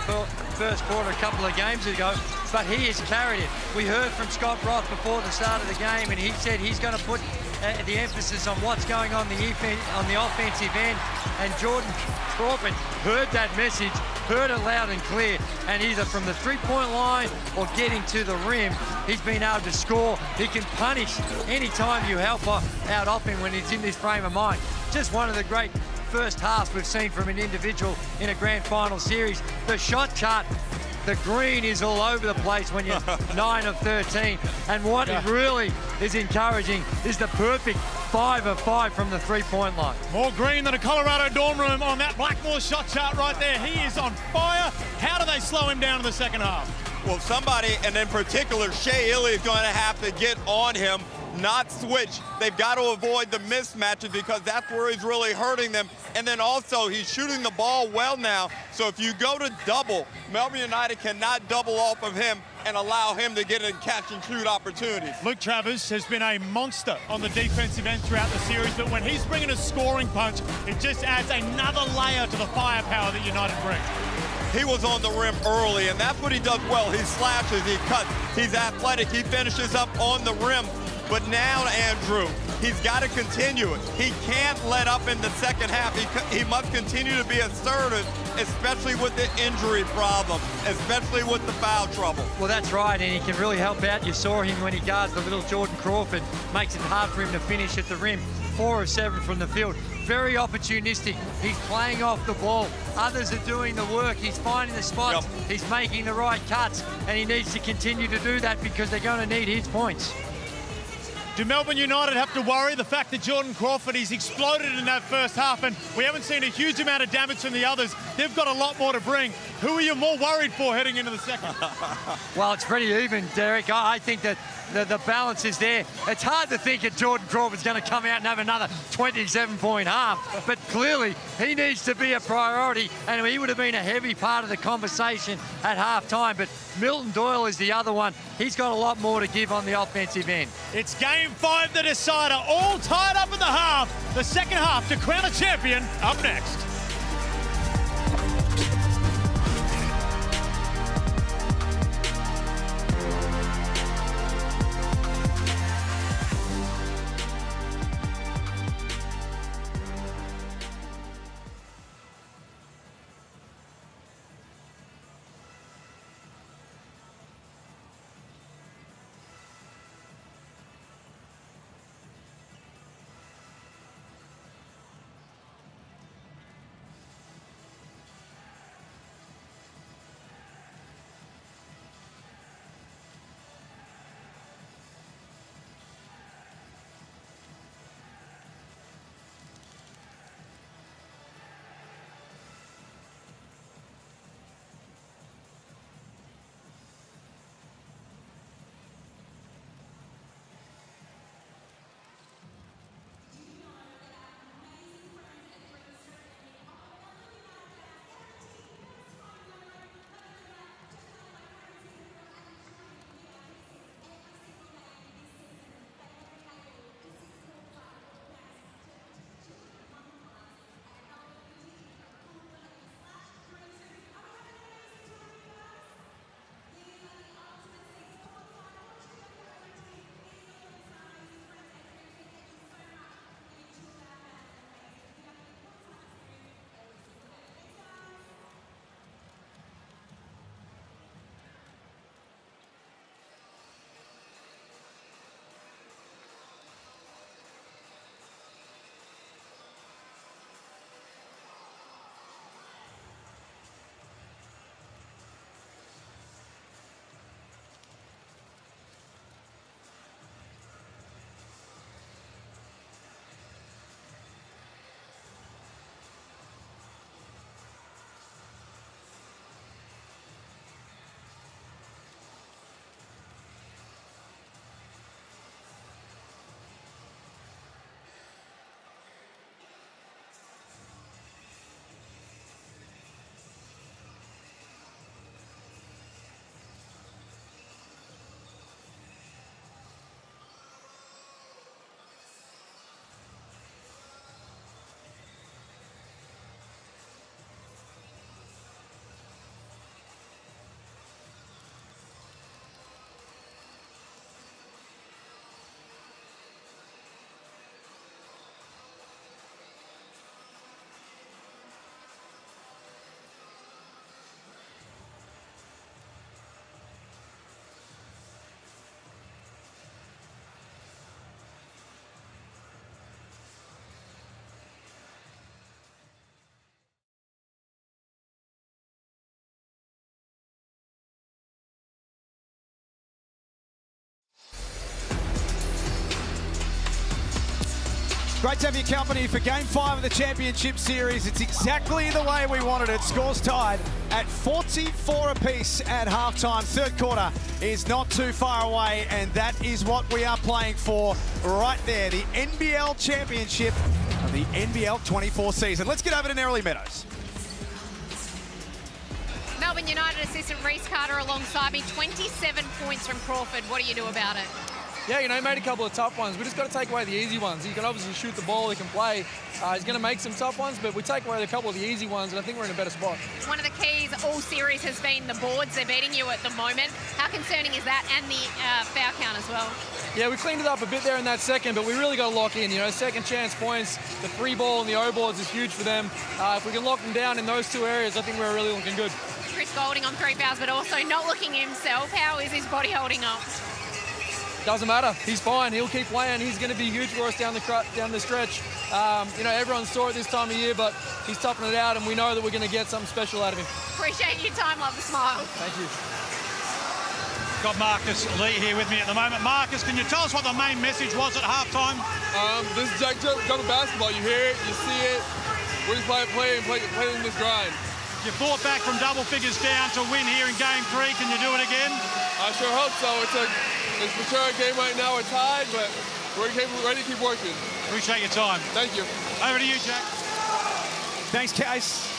first quarter a couple of games ago, but he has carried it. We heard from Scott Roth before the start of the game, and he said he's going to put the emphasis on what's going on the offensive end, and Jordan Crawford heard that message, heard it loud and clear, and either from the three-point line or getting to the rim, he's been able to score. He can punish any time you help out off him when he's in this frame of mind. Just one of the great first halves we've seen from an individual in a grand final series. The shot chart, the green is all over the place when you're 9 of 13. And what it really is encouraging is the perfect 5 of 5 from the three-point line. More green than a Colorado dorm room on that Blackmore shot chart right there. He is on fire. How do they slow him down in the second half? Well, somebody, and in particular, Shea Illy is going to have to get on him, not switch. They've got to avoid the mismatches because that's where he's really hurting them. And then also, he's shooting the ball well now. So if you go to double, Melbourne United cannot double off of him and allow him to get in catch and shoot opportunities. Luke Travers has been a monster on the defensive end throughout the series, but when he's bringing a scoring punch, it just adds another layer to the firepower that United bring. He was on the rim early, and that's what he does well. He slashes, he cuts, he's athletic, he finishes up on the rim. But now, Andrew, he's got to continue it. He can't let up in the second half. He must continue to be assertive, especially with the injury problem, especially with the foul trouble. Well, that's right, and he can really help out. You saw him when he guards the little Jordan Crawford. Makes it hard for him to finish at the rim. 4 of 7 from the field. Very opportunistic. He's playing off the ball. Others are doing the work. He's finding the spots. Yep. He's making the right cuts, and he needs to continue to do that because they're going to need his points. Do Melbourne United have to worry the fact that Jordan Crawford, he's exploded in that first half, and we haven't seen a huge amount of damage from the others? They've got a lot more to bring. Who are you more worried for heading into the second? Well, it's pretty even, Derek. I think that the balance is there. It's hard to think that Jordan Crawford's going to come out and have another 27-point half, but clearly he needs to be a priority, and he would have been a heavy part of the conversation at halftime. But Milton Doyle is the other one. He's got a lot more to give on the offensive end. It's Game 5, the decider, all tied up in the half. The second half to crown a champion up next. Great to have your company for Game 5 of the Championship Series. It's exactly the way we wanted it. Scores tied at 44 apiece at halftime. Third quarter is not too far away, and that is what we are playing for right there. The NBL Championship of the NBL24 season. Let's get over to Nerily Meadows. Melbourne United assistant Reece Carter alongside me. 27 points from Crawford. What do you do about it? Yeah, you know, he made a couple of tough ones. We just got to take away the easy ones. He can obviously shoot the ball, he can play. He's going to make some tough ones, but we take away a couple of the easy ones, and I think we're in a better spot. One of the keys all series has been the boards. They're beating you at the moment. How concerning is that, and the foul count as well? Yeah, we cleaned it up a bit there in that second, but we really got to lock in. You know, second chance points, the free ball and the O boards is huge for them. If we can lock them down in those two areas, I think we're really looking good. Chris Goulding on 3 fouls, but also not looking himself. How is his body holding up? Doesn't matter. He's fine. He'll keep playing. He's going to be huge for us down the stretch. You know, everyone saw it this time of year, but he's toughing it out, and we know that we're going to get something special out of him. Appreciate your time. Love the smile. Thank you. Got Marcus Lee here with me at the moment. Marcus, can you tell us what the main message was at halftime? This is JackJumpers basketball. You hear it, you see it. We're just playing this grind. You fought back from double figures down to win here in Game 3. Can you do it again? I sure hope so. It's for sure a game right now. We're tied, but we're ready to keep working. Appreciate your time. Thank you. Over to you, Jack. Thanks, Case.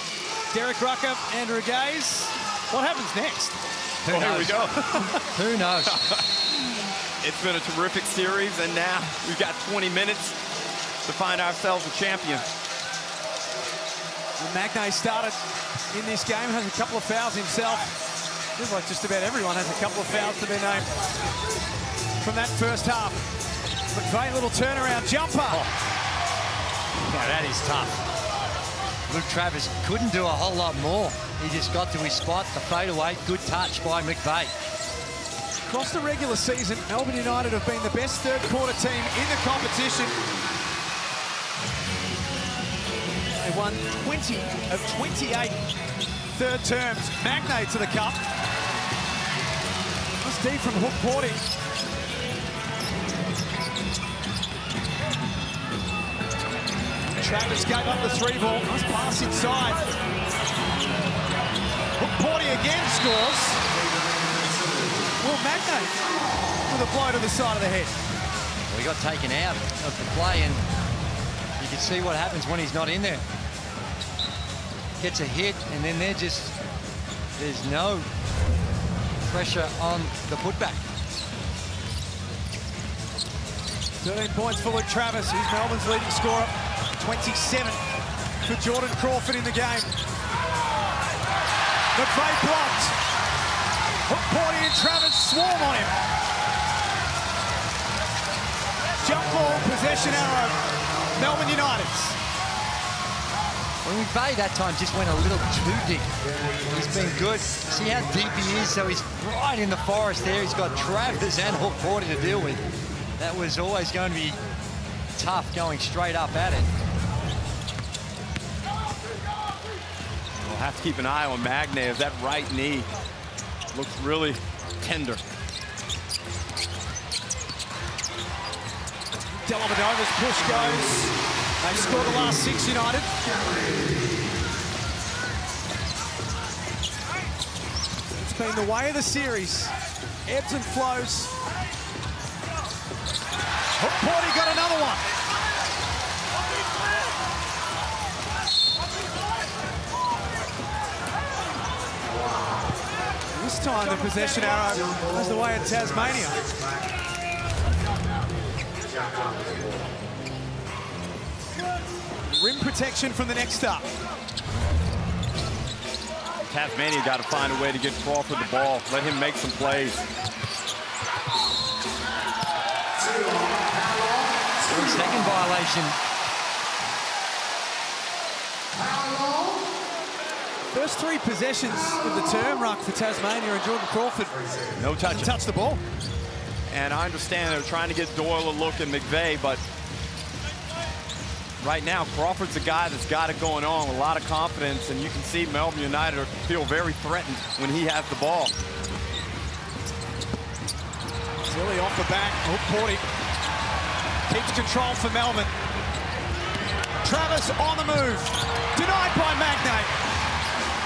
Derek Rucker, Andrew Gaze. What happens next? Well, here we go. Who knows? It's been a terrific series, and now we've got 20 minutes to find ourselves a champion. Magnay started in this game, has a couple of fouls himself. Feels like just about everyone has a couple of fouls to their name from that first half. McVeigh, little turnaround jumper. Oh. Now that is tough. Luke Travis couldn't do a whole lot more. He just got to his spot, the fadeaway, good touch by McVeigh. Across the regular season, Melbourne United have been the best third quarter team in the competition. They won 20 of 28 third terms. Magnay to the cup. That's deep from Hook Porty. Travis gave up the 3 ball. Nice pass inside. Hook Porty again scores. Well, Magnay with a blow to the side of the head. Well, he got taken out of the play, and you can see what happens when he's not in there. Gets a hit, and then there's no pressure on the putback. 13 points for Luke Travis. He's Melbourne's leading scorer. 27 for Jordan Crawford in the game. McVeigh blocked. Hook Porty and Travis swarm on him. Jump ball, possession arrow. Melbourne United's. Well, McVeigh that time just went a little too deep. He's been good. See how deep he is? So he's right in the forest there. He's got Travis and Hook Porty to deal with. That was always going to be tough going straight up at it. We'll have to keep an eye on Magnay as that right knee looks really tender. Dellavedova's push goes. They've scored the last 6, United. It's been the way of the series. Ebbs and flows. Hook Porty got another one. This time the possession arrow goes the way of Tasmania. Rim protection from the next up. Tasmania got to find a way to get Crawford the ball. Let him make some plays. Second violation. First 3 possessions of the term, Ruck, for Tasmania and Jordan Crawford. No touch. Doesn't touch the ball. And I understand they're trying to get Doyle a look at McVeigh, but right now, Crawford's a guy that's got it going on with a lot of confidence, and you can see Melbourne United feel very threatened when he has the ball. Tilly off the back. Hook Porty keeps control for Melbourne. Travis on the move. Denied by Magnate.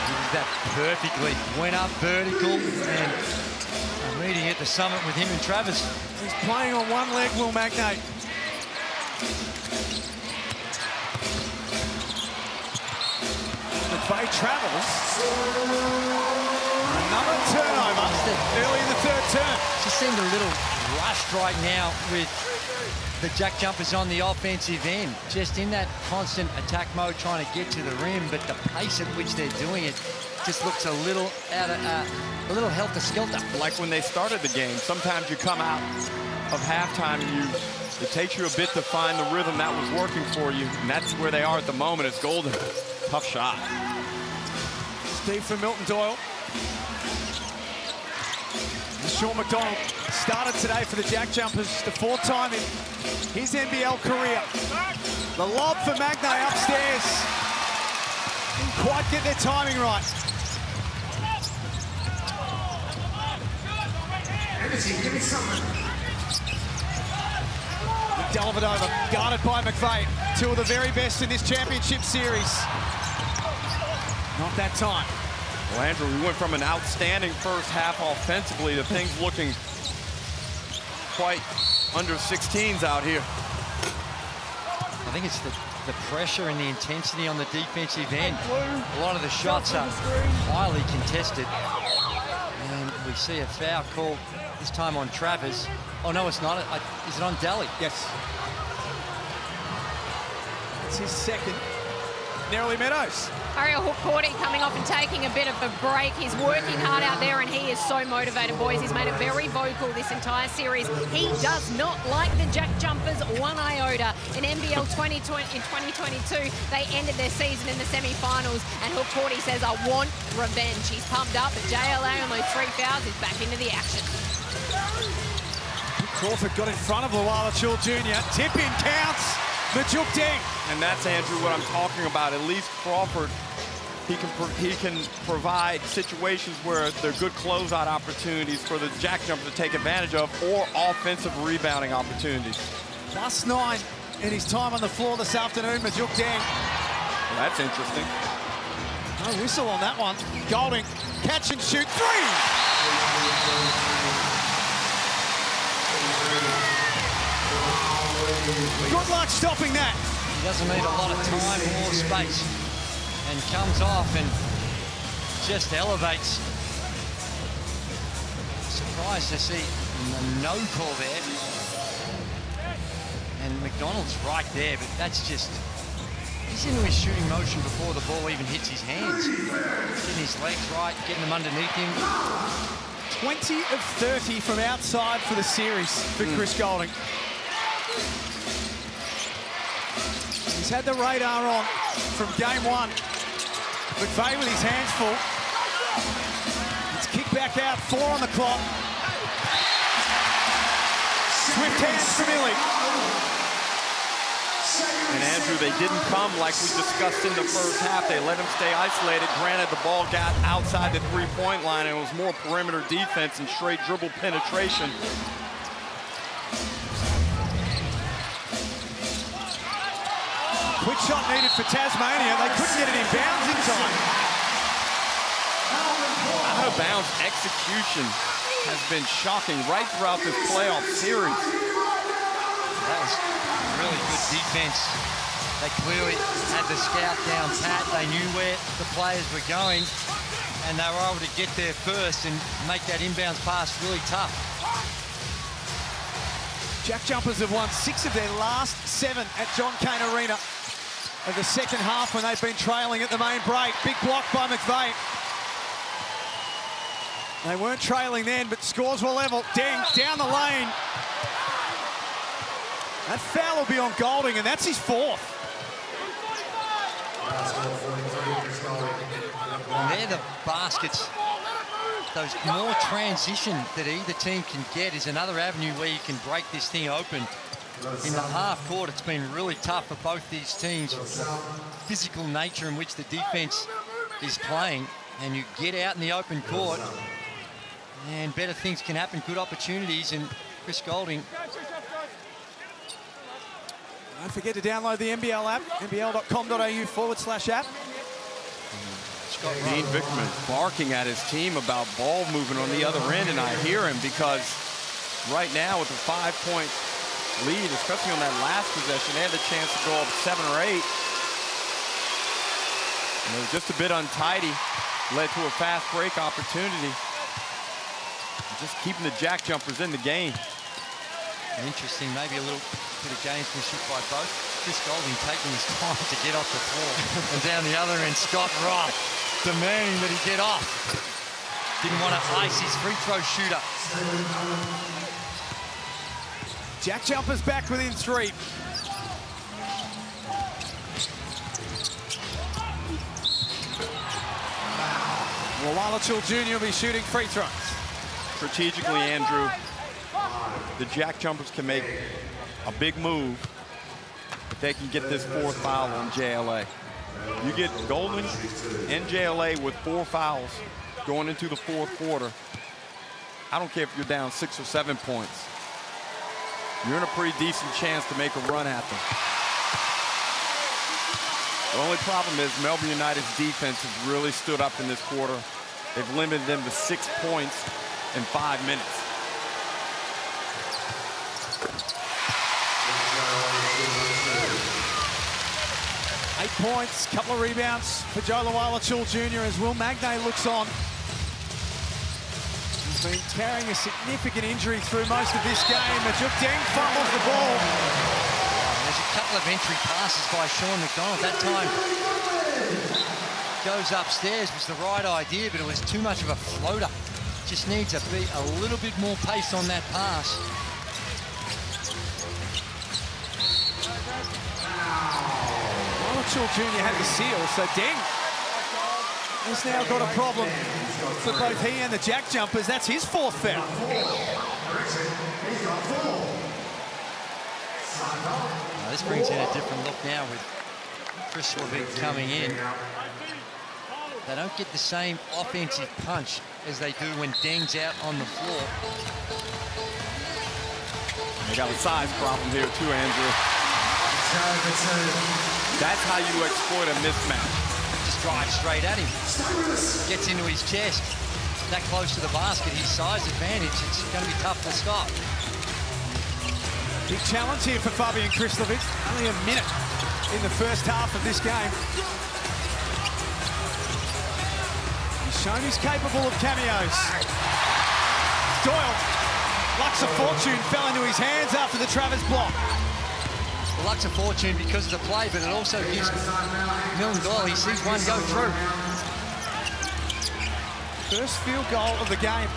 Did that perfectly. Went up vertical and a meeting at the summit with him and Travis. He's playing on one leg, Will Magnate. McVeigh travels. Another turnover early in the third term. Just seemed a little rushed right now with the JackJumpers on the offensive end. Just in that constant attack mode, trying to get to the rim, but the pace at which they're doing it just looks a little out of, a little helter-skelter. Like when they started the game, sometimes you come out of halftime and it takes you a bit to find the rhythm that was working for you, and that's where they are at the moment. It's Golden. Tough shot. Steve for Milton Doyle. Sean McDonald started today for the JackJumpers, the fourth time in his NBL career. The lob for Magnay upstairs. Didn't quite get their timing right. Give me something. Delvedova guarded by McVeigh. Two of the very best in this championship series. Not that time. Well, Andrew, we went from an outstanding first half offensively to things looking quite under 16s out here. I think it's the pressure and the intensity on the defensive end. A lot of the shots are highly contested. And we see a foul call this time on Travers. Oh, no, it's not. Is it on Daly? Yes. It's his second. Narrowly Meadows. Ariel Hukporti coming off and taking a bit of a break. He's working hard out there and he is so motivated, boys. He's made it very vocal this entire series. He does not like the JackJumpers one iota. In NBL 2020, in 2022, they ended their season in the semi-finals and Hukporti says, I want revenge. He's pumped up, but JLA on those 3 fouls is back into the action. Crawford got in front of Luala Chul Jr. Tip-in counts. Majuk Deng. And that's, Andrew, what I'm talking about. At least Crawford, he can provide situations where they're good closeout opportunities for the JackJumpers to take advantage of, or offensive rebounding opportunities. +9 in his time on the floor this afternoon, Majuk Deng. Well, that's interesting. No whistle on that one. Golding, catch and shoot, 3! Good luck stopping that. He doesn't need a lot of time or space. And comes off and just elevates. Surprised to see no call there. And McDonald's right there, but that's just... He's into his shooting motion before the ball even hits his hands. Getting his legs right, getting them underneath him. 20 of 30 from outside for the series for Chris Golding. He's had the radar on from game 1. McVeigh with his hands full. It's kicked back out, 4 on the clock. Swift hands from Illy. And Andrew, they didn't come like we discussed in the first half. They let him stay isolated. Granted, the ball got outside the three-point line and it was more perimeter defense and straight dribble penetration. Quick shot needed for Tasmania. They couldn't get it in bounds in time. Out of bounds execution has been shocking right throughout this playoff series. That was really good defense. They clearly had the scout down pat. They knew where the players were going and they were able to get there first and make that inbounds pass really tough. JackJumpers have won 6 of their last 7 at John Cain Arena of the second half when they've been trailing at the main break. Big block by McVeigh. They weren't trailing then, but scores were level. Deng down the lane. That foul will be on Golding, and that's his 4th. And they're the baskets. Those more transition that either team can get is another avenue where you can break this thing open. In the half court, it's been really tough for both these teams. Physical nature in which the defense is playing, and you get out in the open court, and better things can happen, good opportunities, and Chris Golding. Don't forget to download the NBL app, nbl.com.au/app. Dean Vickerman barking at his team about ball movement on the other end, and I hear him because right now with a 5-point lead, especially on that last possession, they had the chance to go up 7 or 8. And it was just a bit untidy, led to a fast break opportunity. Just keeping the JackJumpers in the game. Interesting, maybe a little bit of gamesmanship by both. Chris Golding taking his time to get off the floor. And down the other end, Scott Roth demanding that he get off. Didn't want to ice his free throw shooter. JackJumpers back within 3. Wawalachil Jr. will be shooting free throws. Strategically, Andrew, the JackJumpers can make a big move if they can get this 4th foul on JLA. You get Golden and JLA with 4 fouls going into the 4th quarter. I don't care if you're down 6 or 7 points. You're in a pretty decent chance to make a run at them. The only problem is Melbourne United's defense has really stood up in this quarter. They've limited them to 6 points in 5 minutes. Eight points, couple of rebounds for Joe Wawalachil Jr. as Will Magnay looks on. He's been carrying a significant injury through most of this game. Majuk Deng fumbles the ball. There's a couple of entry passes by Sean McDonald. That time goes upstairs was the right idea, but it was too much of a floater. Just needs to be a little bit more pace on that pass. Wawalachil Jr. had the seal, so Deng has now got a problem for both he and the JackJumpers. That's his 4th foul. Now, this brings in a different look now with Chris Levick coming in. They don't get the same offensive punch as they do when Deng's out on the floor. They got a size problem here too, Andrew. That's how you exploit a mismatch. Just drives straight at him. Gets into his chest. That close to the basket, his size advantage, it's going to be tough to stop. Big challenge here for Fabian Krislovic. Only a minute in the first half of this game. He's shown he's capable of cameos. Doyle, Lux of Fortune fell into his hands after the Travers block. The Lux of Fortune because of the play, but it also gives Milton Doyle, he sees one go through. First field goal of the game.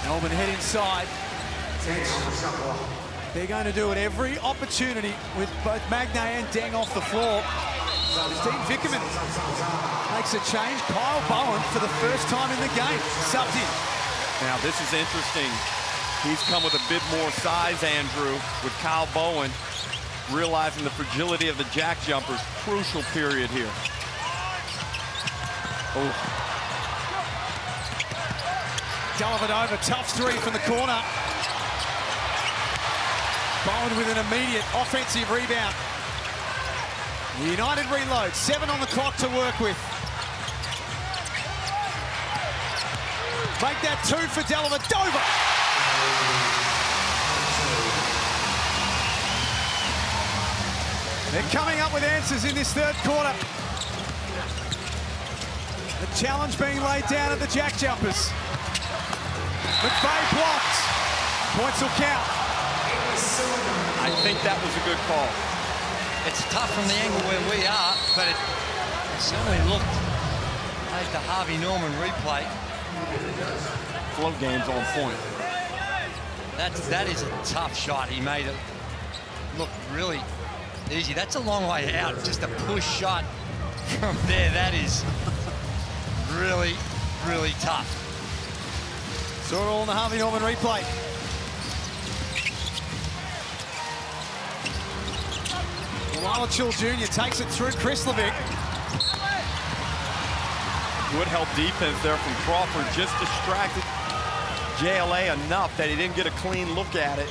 Melbourne head inside. They're going to do it every opportunity with both Magnay and Deng off the floor. Dean Vickerman makes a change. Kyle Bowen for the first time in the game, subbed in. Now this is interesting. He's come with a bit more size, Andrew, with Kyle Bowen realizing the fragility of the JackJumpers. Crucial period here. Oh. Dellavedova, tough 3 from the corner. Bowen with an immediate offensive rebound. The United reload, 7 on the clock to work with. Make that 2 for Dellavedova. They're coming up with answers in this 3rd quarter. The challenge being laid down at the JackJumpers. McVeigh blocked. Points will count. I think that was a good call. It's tough from the angle where we are, but it certainly looked like the Harvey Norman replay. Flow game's on point. That is a tough shot. He made it look really easy. That's a long way out. Just a push shot from there. That is really, really tough. Saw it all in the Harvey Norman replay. Wawalachil Jr. takes it through Krislovic. Good help defense there from Crawford, just distracted JLA enough that he didn't get a clean look at it.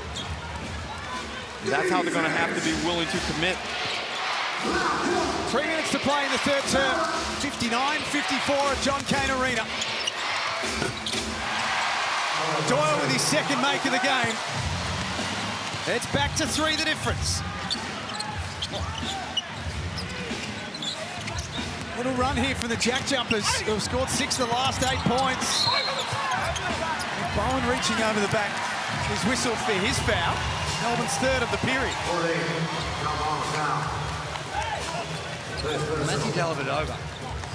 That's how they're going to have to be willing to commit. 3 minutes to play in the third term. 59-54 at John Cain Arena. Doyle with his second make of the game. It's back to 3, the difference. Little run here from the JackJumpers, who have scored 6 of the last 8 points. And Bowen reaching over the back. His whistle for his foul. Melbourne's third of the period. Matthew Dellavedova,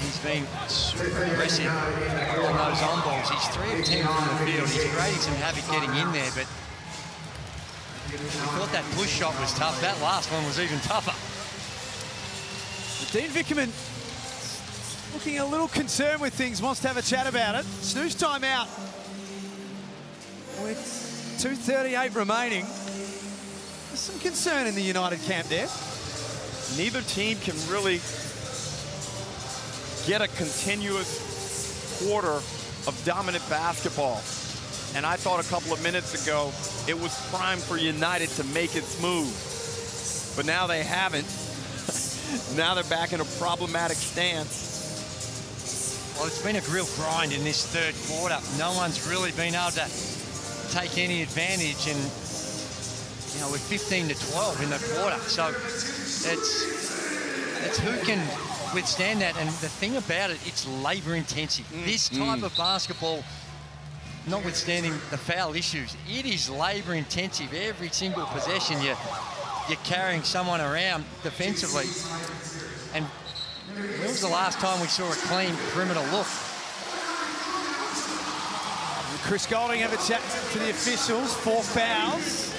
he's been super aggressive on those on balls. He's 3 of 10 from the field. He's creating some havoc getting in there, but we thought that push shot was tough. That last one was even tougher. Dean Vickerman looking a little concerned with things, wants to have a chat about it. Snooze time out with 2:38 remaining. There's some concern in the United camp there. Neither team can really get a continuous quarter of dominant basketball. And I thought a couple of minutes ago, it was prime for United to make its move. But now they haven't. Now they're back in a problematic stance. Well, it's been a real grind in this third quarter. No one's really been able to take any advantage, and you know, we're 15-12 in the quarter, so it's who can withstand that. And the thing about it, it's labor intensive. This type of basketball, notwithstanding the foul issues, it is labor intensive. Every single possession you're carrying someone around defensively. And when was the last time we saw a clean perimeter look? Chris Golding have a chat to the officials. 4 fouls,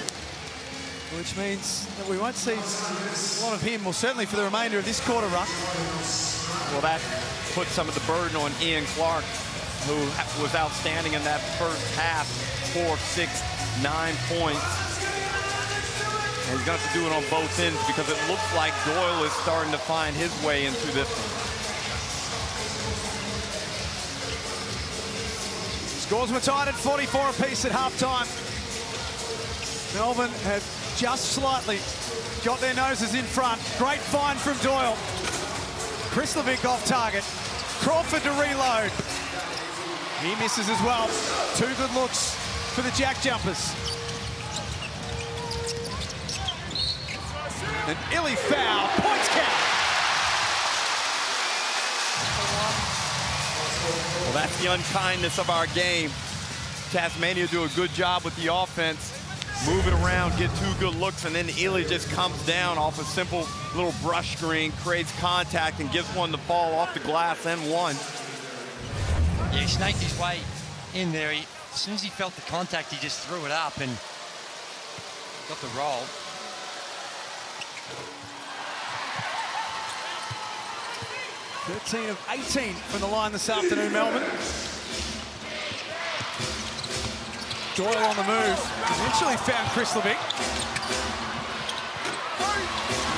which means that we won't see a lot of him, well, certainly for the remainder of this quarter, Ruck. Well, that puts some of the burden on Ian Clark, who was outstanding in that first half. 4, 6, 9 points. And he's got to do it on both ends, because it looks like Doyle is starting to find his way into this one. Scores were tied at 44 apiece at halftime. Melbourne have just slightly got their noses in front. Great find from Doyle. Krislovic off target. Crawford to reload. He misses as well. 2 good looks for the JackJumpers. An illy foul. Points count. Well, that's the unkindness of our game. Tasmania do a good job with the offense. Move it around, get 2 good looks, and then Ely just comes down off a simple little brush screen, creates contact, and gives one to fall off the glass and one. Yeah, he snaked his way in there. As soon as he felt the contact, he just threw it up and got the roll. (13 of 18 from the line this afternoon, Melbourne. Doyle on the move. Eventually found Krislovic.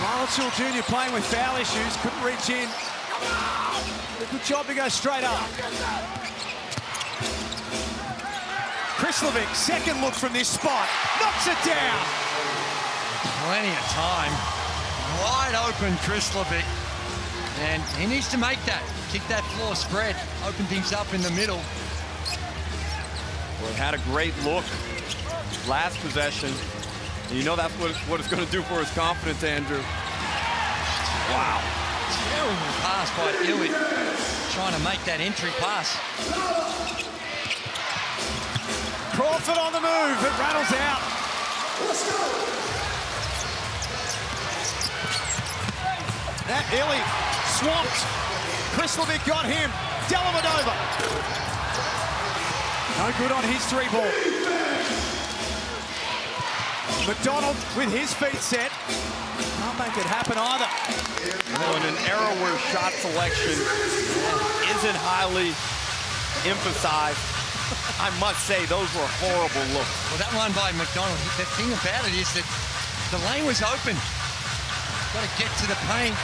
Marshall Jr. playing with foul issues. Couldn't reach in. Good job to go straight up. Krislovic, second look from this spot. Knocks it down. Plenty of time. Wide open Krislovic. And he needs to make that. Kick that floor spread. Open things up in the middle. Well, he had a great look last possession. And you know that's what it's going to do for his confidence, Andrew. Wow. Terrible pass by Ely. Trying to make that entry pass. Crawford on the move. It rattles out. That Ely swamped. Krislovic got him. Dellavedova. No good on his 3 ball. McDonald with his feet set. Can't make it happen either. Well, in an era where shot selection isn't highly emphasized, I must say those were horrible looks. Well, that one by McDonald, the thing about it is that the lane was open. Got to get to the paint.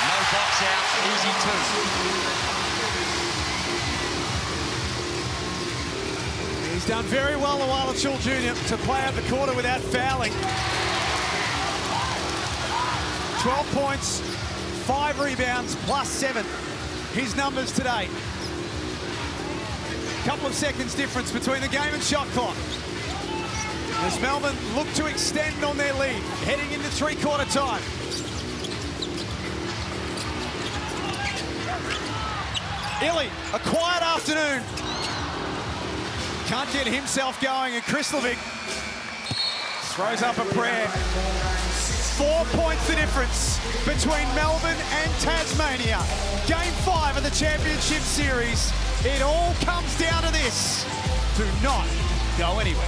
No box out, easy 2. He's done very well, Awala Chul Jr., to play out the quarter without fouling. 12 points, 5 rebounds, +7. His numbers today. Couple of seconds difference between the game and shot clock. As Melbourne look to extend on their lead, heading into three-quarter time. Illy, a quiet afternoon. Can't get himself going, and Krislovic throws up a prayer. 4 points the difference between Melbourne and Tasmania. Game 5 of the Championship Series. It all comes down to this. Do not go anywhere.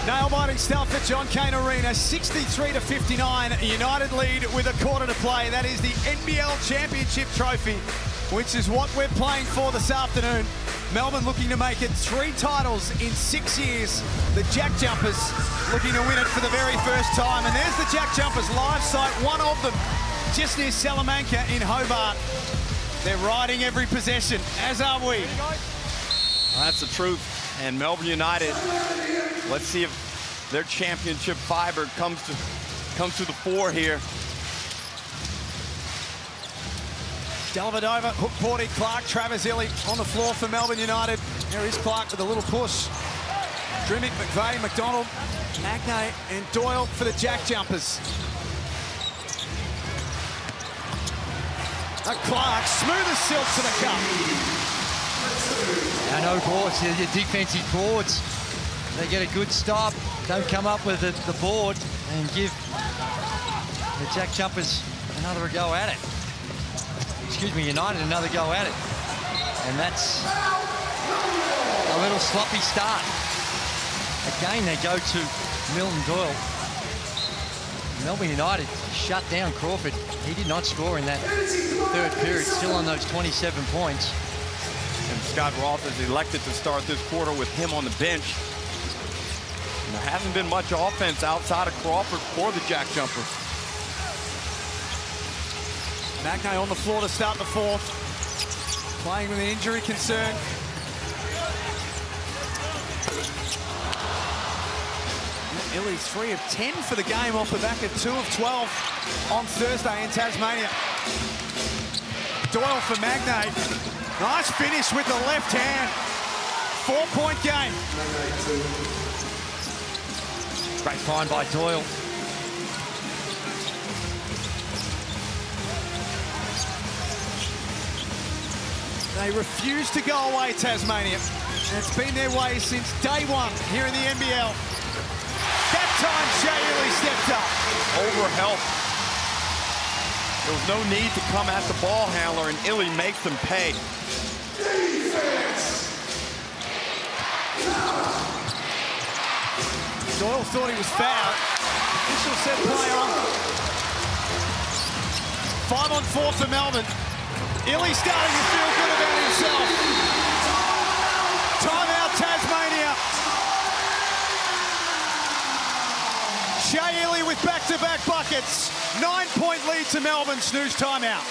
Nail-biting stuff at John Cain Arena, 63-59. United lead with a quarter to play. That is the NBL Championship Trophy, which is what we're playing for this afternoon. Melbourne looking to make it 3 titles in 6 years. The JackJumpers looking to win it for the very first time. And there's the JackJumpers live site, one of them, just near Salamanca in Hobart. They're riding every possession, as are we. Well, that's the truth. And Melbourne United, let's see if their championship fiber comes to the fore here. Dellavedova, hook porty, Clark, Travis Illy on the floor for Melbourne United. There is Clark with a little push. Drimmick, McVeigh, McDonald, Magnay and Doyle for the JackJumpers. Clark, smooth as silk to the cup. I know boards, your defensive boards. They get a good stop, don't come up with the board and give the JackJumpers another go at it. Excuse me, United another go at it. And that's a little sloppy start. Again, they go to Milton Doyle. Melbourne United shut down Crawford. He did not score in that third period, still on those 27 points. And Scott Roth has elected to start this quarter with him on the bench. And there hasn't been much offense outside of Crawford for the JackJumpers. Magnay on the floor to start the fourth. Playing with an injury concern. Illy 3 of 10 for the game off the back of 2 of 12 on Thursday in Tasmania. Doyle for Magnate. Nice finish with the left hand. 4-point game. Great find by Doyle. They refuse to go away, Tasmania. And it's been their way since day one here in the NBL. That time, Shea Ili stepped up. Overhelp. There was no need to come at the ball handler, and Ili makes them pay. Doyle thought he was fouled. Official said play on. 5-on-4 for Melbourne. Ili starting to feel good about himself. Timeout, Tasmania. Shea Ili with back-to-back buckets. 9-point lead to Melbourne. Snooze timeout.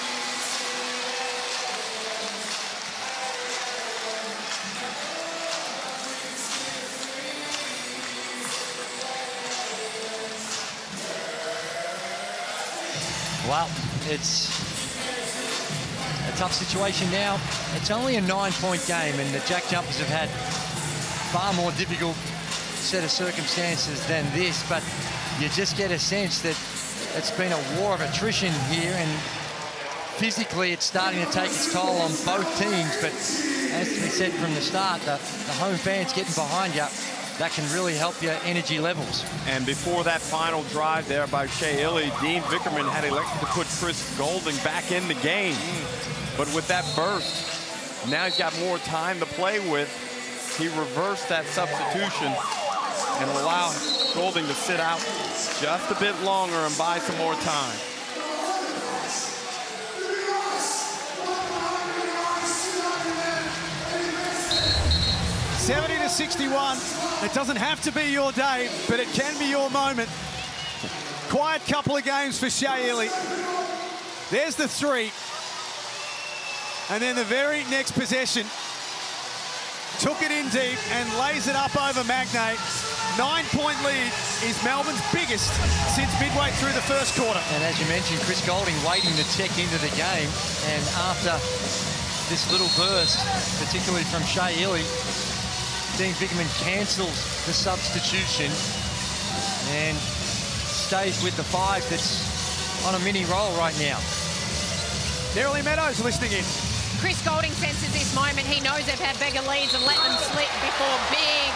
Well, it's a tough situation now. It's only a 9-point game, and the JackJumpers have had far more difficult set of circumstances than this, but you just get a sense that it's been a war of attrition here, and physically it's starting to take its toll on both teams. But as we said from the start, the home fans getting behind you, that can really help your energy levels. And before that final drive there by Shea Ili, Dean Vickerman had elected to put Chris Golding back in the game. But with that burst, now he's got more time to play with. He reversed that substitution and allow Golding to sit out just a bit longer and buy some more time. (70-61). It doesn't have to be your day, but it can be your moment. Quiet couple of games for Shea Ili. There's the three. And then the very next possession, took it in deep and lays it up over Magnate. 9-point lead is Melbourne's biggest since midway through the first quarter. And as you mentioned, Chris Golding waiting to check into the game. And after this little burst, particularly from Shea Ili, Dean Vickerman cancels the substitution and stays with the five that's on a mini roll right now. Nerily Meadows listening in. Chris Golding senses this moment. He knows they've had bigger leads and let them slip before big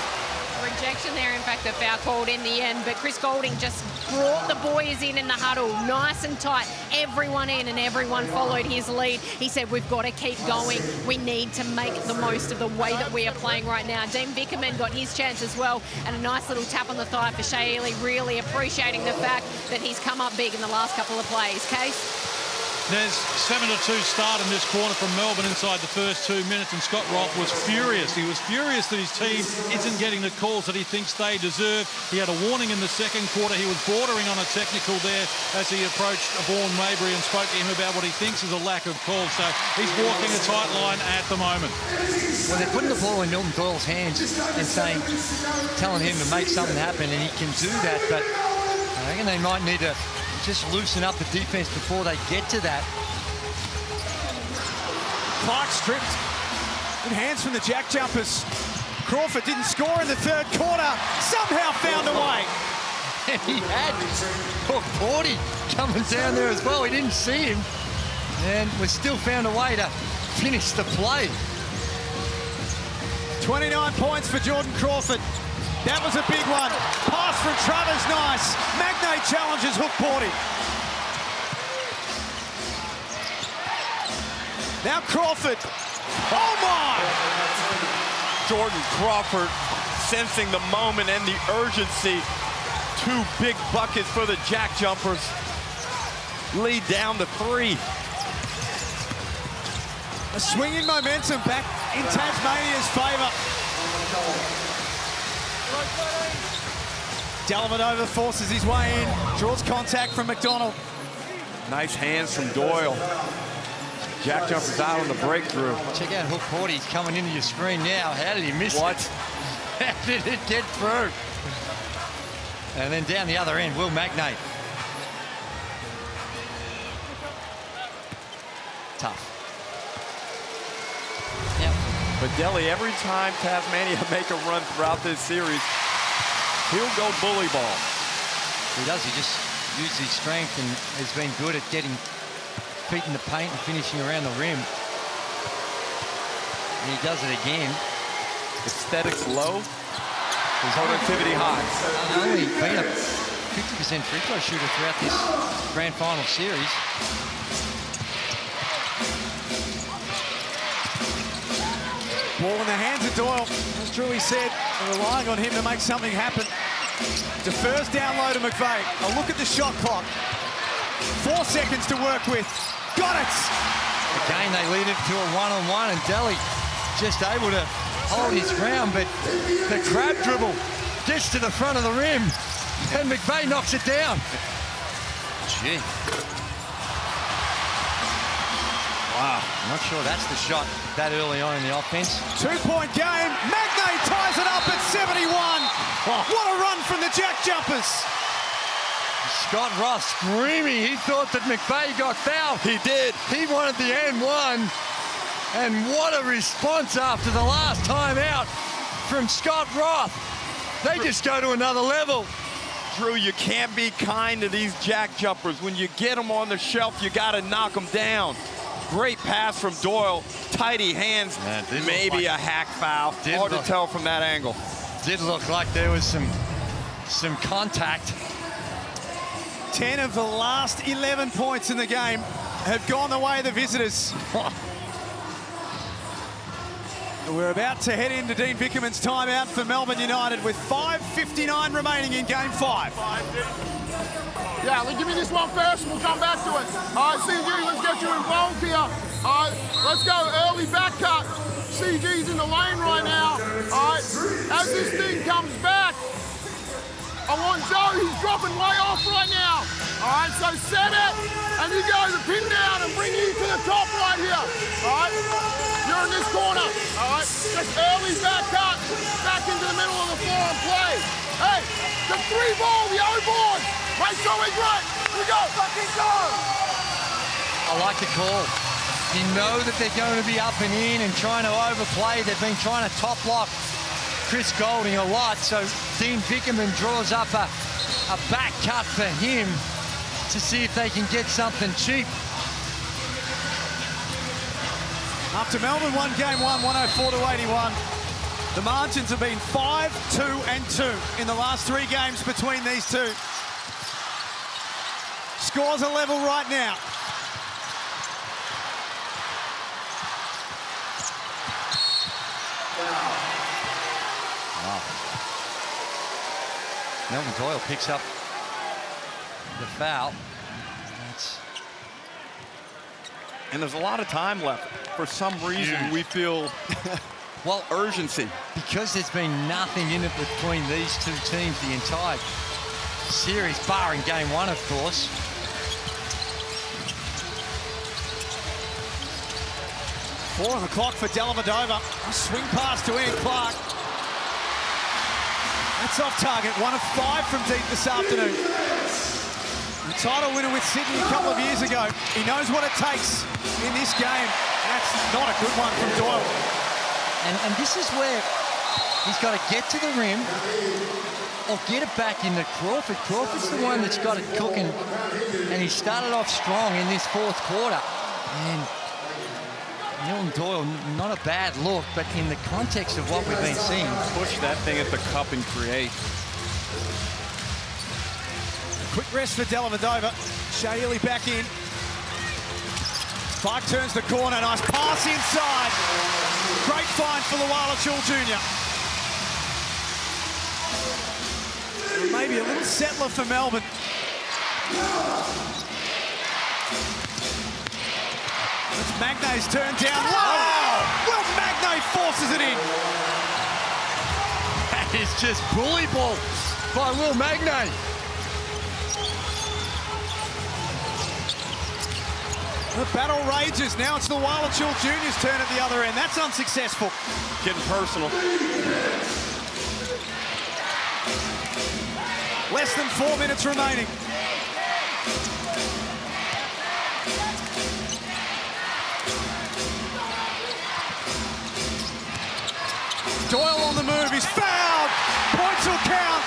rejection there. In fact, the foul called in the end. But Chris Golding just brought the boys in the huddle, nice and tight. Everyone in and everyone followed his lead. He said, we've got to keep going. We need to make the most of the way that we are playing right now. Dean Vickerman got his chance as well, and a nice little tap on the thigh for Shea Ili, really appreciating the fact that he's come up big in the last couple of plays. Case? There's 7-2 start in this quarter from Melbourne inside the first 2 minutes, and Scott Roth was furious. He was furious that his team isn't getting the calls that he thinks they deserve. He had a warning in the second quarter. He was bordering on a technical there as he approached Vaughan Mabry and spoke to him about what he thinks is a lack of calls. So he's walking a tight line at the moment. Well, they're putting the ball in Milton Doyle's hands and telling him to make something happen, and he can do that, but I reckon they might need to just loosen up the defense before they get to that. Clark stripped. Good hands from the JackJumpers. Crawford didn't score in the third quarter. Somehow found a way. And he had Hook Porty coming down there as well. He didn't see him. And we still found a way to finish the play. 29 points for Jordan Crawford. That was a big one. Pass from Travers, nice. Magnate challenges Hook Porty. Now Crawford. Oh my! Jordan Crawford sensing the moment and the urgency. 2 big buckets for the JackJumpers. Lead down to 3. A swing in momentum back in Tasmania's favour. Dellavedova forces his way in, draws contact from McDonald. Nice hands from Doyle. JackJumpers out on the breakthrough. Check out Hook Porty. He's coming into your screen now. How did he miss what? it? How did it get through? And then down the other end, Will Magnate. Tough. But Deli, every time Tasmania make a run throughout this series, he'll go bully ball. He does. He just uses his strength and has been good at getting feet in the paint and finishing around the rim. And he does it again. Aesthetics low, productivity high. Only been a 50% free throw shooter throughout this grand final series. Ball in the hands of Doyle. As Drewy said, they're relying on him to make something happen. Defers down low to McVeigh. A look at the shot clock. 4 seconds to work with. Got it! Again, they lead it to a one-on-one, and Deli just able to hold his ground, but the crab dribble gets to the front of the rim, and McVeigh knocks it down. Gee. Wow, I'm not sure that's the shot that early on in the offense. 2-point game. Magnay ties it up at 71. What a run from the JackJumpers. Scott Ross screaming. He thought that McVeigh got fouled. He did. He wanted the N1. And what a response after the last time out from Scott Roth. They just go to another level. Drew, you can't be kind to these JackJumpers. When you get them on the shelf, you got to knock them down. Great pass from Doyle. Tidy hands. Maybe a hack foul. Hard to tell from that angle. Did look like there was some contact. 10 of the last 11 points in the game have gone the way of the visitors. We're about to head into Dean Vickerman's timeout for Melbourne United with 5:59 remaining in Game 5. Yeah, give me this one first and we'll come back to it. All right, CG, let's get you involved here. All right, let's go early back cut. CG's in the lane right now. All right, as this thing comes back, I want Joe, he's dropping way off right now. All right, so set it, and you go the pin down and bring you to the top right here. All right, you're in this corner. All right, just early back cut, back into the middle of the floor and play. Hey, the 3-ball, the O-board. Make sure we're great. We go, fucking go. I like the call. You know that they're going to be up and in and trying to overplay. They've been trying to top lock Chris Goulding a lot, so Dean Vickerman draws up a back cut for him to see if they can get something cheap. After Melbourne won Game 1, 104-81, the margins have been 5-2-2 in the last 3 games between these two. Scores are level right now. Wow. Melvin Doyle picks up the foul. And there's a lot of time left. For some reason, we feel well, urgency. Because there's been nothing in it between these two teams the entire series, barring Game 1, of course. Four on the clock for Dellavedova. A swing pass to Ian Clark. That's off target. 1 of 5 from deep this afternoon. The title winner with Sydney a couple of years ago. He knows what it takes in this game. That's not a good one from Doyle. And this is where he's got to get to the rim or get it back into Crawford. Crawford's the one that's got it cooking. And he started off strong in this 4th quarter. And Milton Doyle, not a bad look, but in the context of what we've been seeing. Push that thing at the cup and create. Quick rest for Dellavedova. Shea back in. Clark turns the corner. Nice pass inside. Great find for Luala Chul Jr. Maybe a little settler for Melbourne. It's Magnay's turn down. Wow! Well, Magnay forces it in. That is just bully ball by Will Magnay. The battle rages. Now it's the Luala Chul Jr.'s turn at the other end. That's unsuccessful. Getting personal. Less than 4 minutes remaining. He's fouled. Points will count.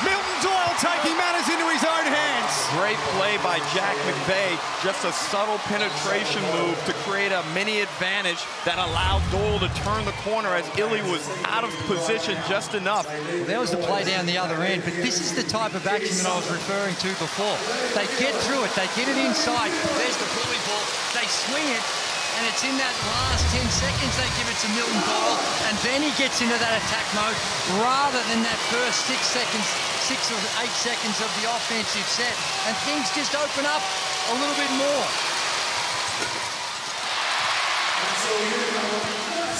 Milton Doyle taking matters into his own hands. Great play by Jack McVeigh. Just a subtle penetration move to create a mini advantage that allowed Doyle to turn the corner as Illy was out of position just enough. There was the play down the other end, but this is the type of action that I was referring to before. They get through it, they get it inside. There's the bully ball. They swing it, and it's in that last 10 seconds they give it to Milton Doyle, and then he gets into that attack mode rather than that first 6 or 8 seconds of the offensive set, and things just open up a little bit more.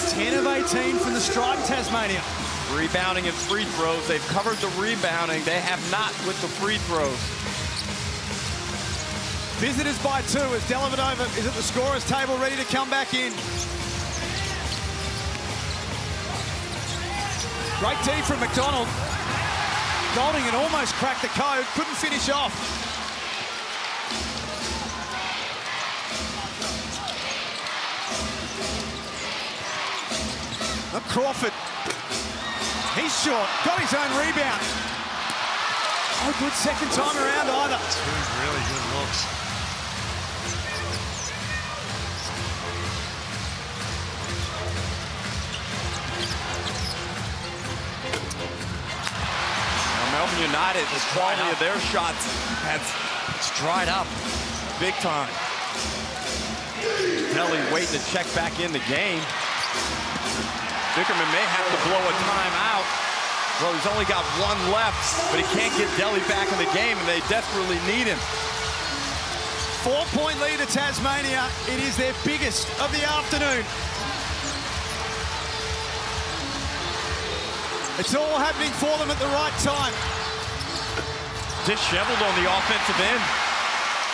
10 of 18 from the stripe, Tasmania. Rebounding and free throws. They've covered the rebounding. They have not with the free throws. Visitors by 2 as Dellavedova is at the scorer's table ready to come back in. Great D from McDonald. Golding had almost cracked the code, couldn't finish off. Crawford. He's short, got his own rebound. No good second time around either. 2 really good looks. Melbourne United, the quality of their shots it's dried up big time. Nelly waiting to check back in the game. Vickerman may have to blow a timeout. Well, he's only got 1 left, but he can't get Delhi back in the game, and they desperately need him. 4-point lead to Tasmania. It is their biggest of the afternoon. It's all happening for them at the right time. Disheveled on the offensive end.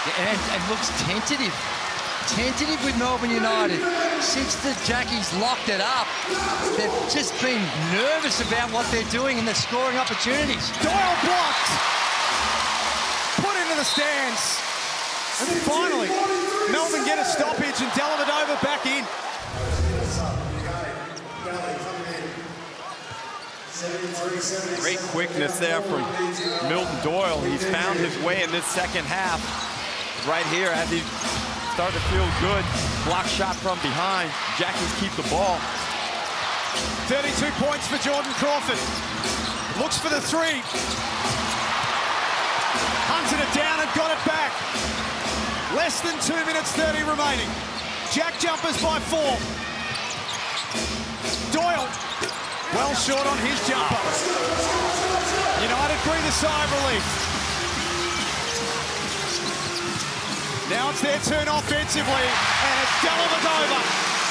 Yeah, and looks tentative. Tentative with Melbourne United. Since the Jackies locked it up, they've just been nervous about what they're doing and their scoring opportunities. Doyle blocked. Put into the stands. And finally, Melbourne get a stoppage and Dellavedova back in. Great quickness there from Milton Doyle. He's found his way in this second half. Right here as he started to feel good. Block shot from behind. Jackies keep the ball. 32 points for Jordan Crawford. Looks for the 3. Hunted it down and got it back. Less than 2 minutes 30 remaining. JackJumpers by 4. Doyle. Well short on his jumper. United breathe a sigh of relief. Now it's their turn offensively, and it's Dellavedova.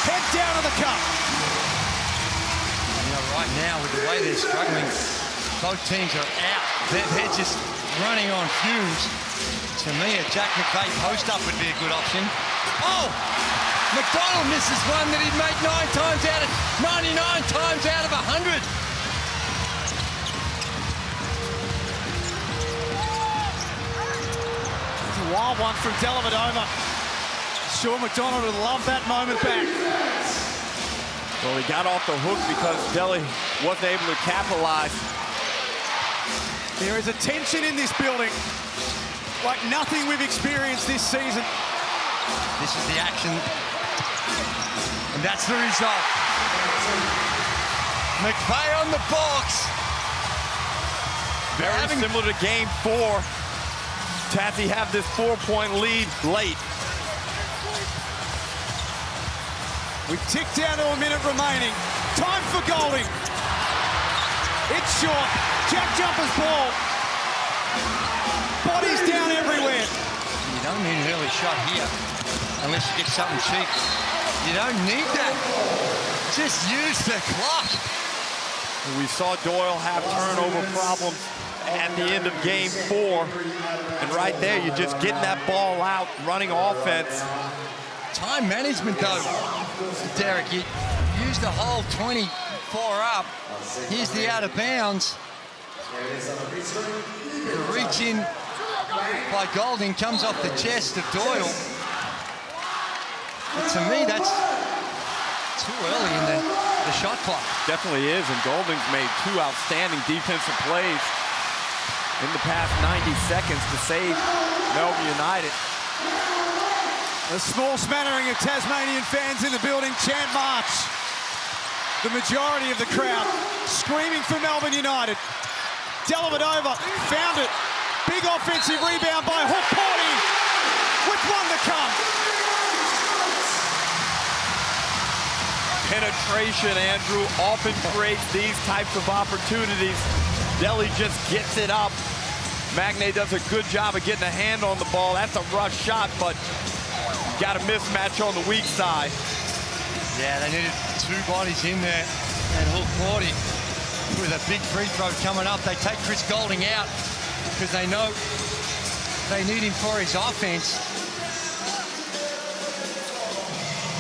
Head down to the cup. You know, right now, with the way they're struggling, both teams are out. They're just running on fumes. To me, a Jack McVeigh post-up would be a good option. Oh! McDonald misses one that he'd make 99 times out of 100. It's a wild one from Dellavedova. Sure, McDonald would love that moment back. Well, he got off the hook because Delhi wasn't able to capitalize. There is a tension in this building like nothing we've experienced this season. This is the action. And that's the result. McVeigh on the box. Very similar to game 4. Tassie have this 4-point lead late. We tick down to a minute remaining. Time for Golding. It's short. JackJumpers ball. Bodies down everywhere. You don't need an early shot here unless you get something cheap. You don't need that. Just use the clock. We saw Doyle have turnover problems at the end of game 4. And right there, you're just getting that ball out, running offense. Time management, though, Derek. You use the whole 24 up. Here's the out of bounds. The reach in by Golding comes off the chest of Doyle. But to me, that's too early in the the shot clock. Definitely is, and Golding's made 2 outstanding defensive plays in the past 90 seconds to save Melbourne United. A small smattering of Tasmanian fans in the building chant march. The majority of the crowd screaming for Melbourne United. Dellavedova found it. Big offensive rebound by Hook Porty with one to come. Penetration, Andrew, often creates these types of opportunities. Delhi just gets it up. Magne does a good job of getting a hand on the ball. That's a rush shot, but got a mismatch on the weak side. Yeah, they needed 2 bodies in there. And Hook Porty with a big free throw coming up. They take Chris Golding out because they know they need him for his offense.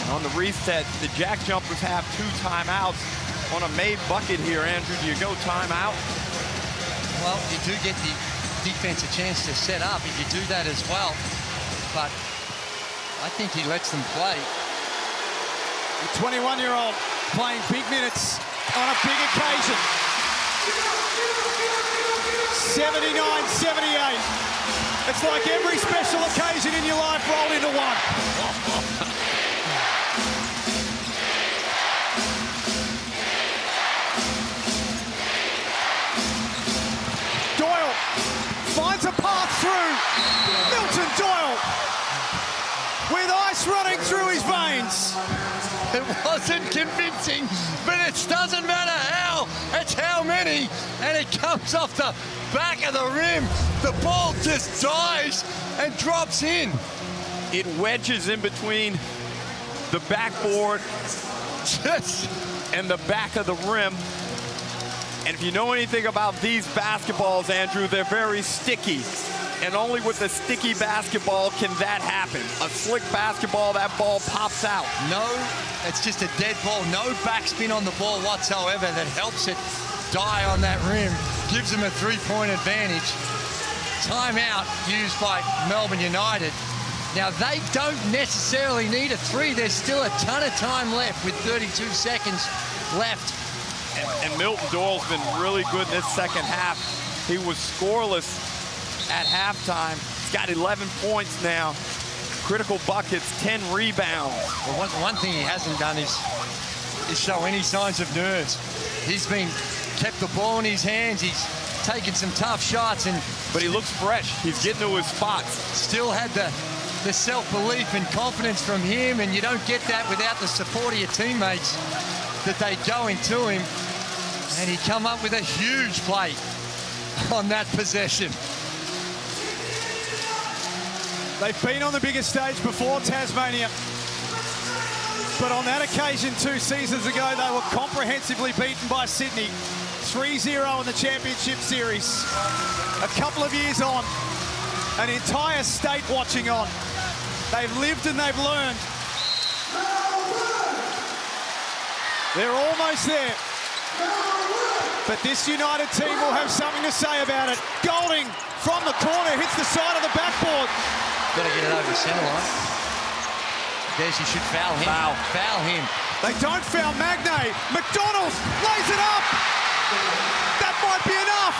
On the reset, the JackJumpers have 2 timeouts on a made bucket here. Andrew, do you go timeout? Well, you do get the defense a chance to set up if you do that as well. But I think he lets them play. The 21-year-old playing big minutes on a big occasion. 79-78. It's like every special occasion in your life rolled into one. Doyle finds a path through. Milton Doyle with ice running through his veins. It wasn't convincing, but it doesn't matter how. It's how many, and it comes off the back of the rim. The ball just dives and drops in. It wedges in between the backboard and the back of the rim. And if you know anything about these basketballs, Andrew, they're very sticky. And only with a sticky basketball can that happen. A slick basketball, that ball pops out. No, it's just a dead ball. No backspin on the ball whatsoever that helps it die on that rim. Gives them a 3-point advantage. Timeout used by Melbourne United. Now, they don't necessarily need a 3. There's still a ton of time left with 32 seconds left. And Milton Doyle's been really good in this second half. He was scoreless at halftime. He's got 11 points now. Critical buckets, 10 rebounds. Well, one thing he hasn't done is show any signs of nerves. He's kept the ball in his hands. He's taken some tough shots, but he looks fresh. He's getting to his spots. Still had the self-belief and confidence from him, and you don't get that without the support of your teammates that they go into him. And he come up with a huge play on that possession. They've been on the biggest stage before, Tasmania. But on that occasion 2 seasons ago, they were comprehensively beaten by Sydney. 3-0 in the championship series. A couple of years on, an entire state watching on. They've lived and they've learned. They're almost there. But this United team will have something to say about it. Golding from the corner hits the side of the backboard. Better get it over the centre line. There's, you should foul him. Foul him. They don't foul Magne. McDonald lays it up. That might be enough.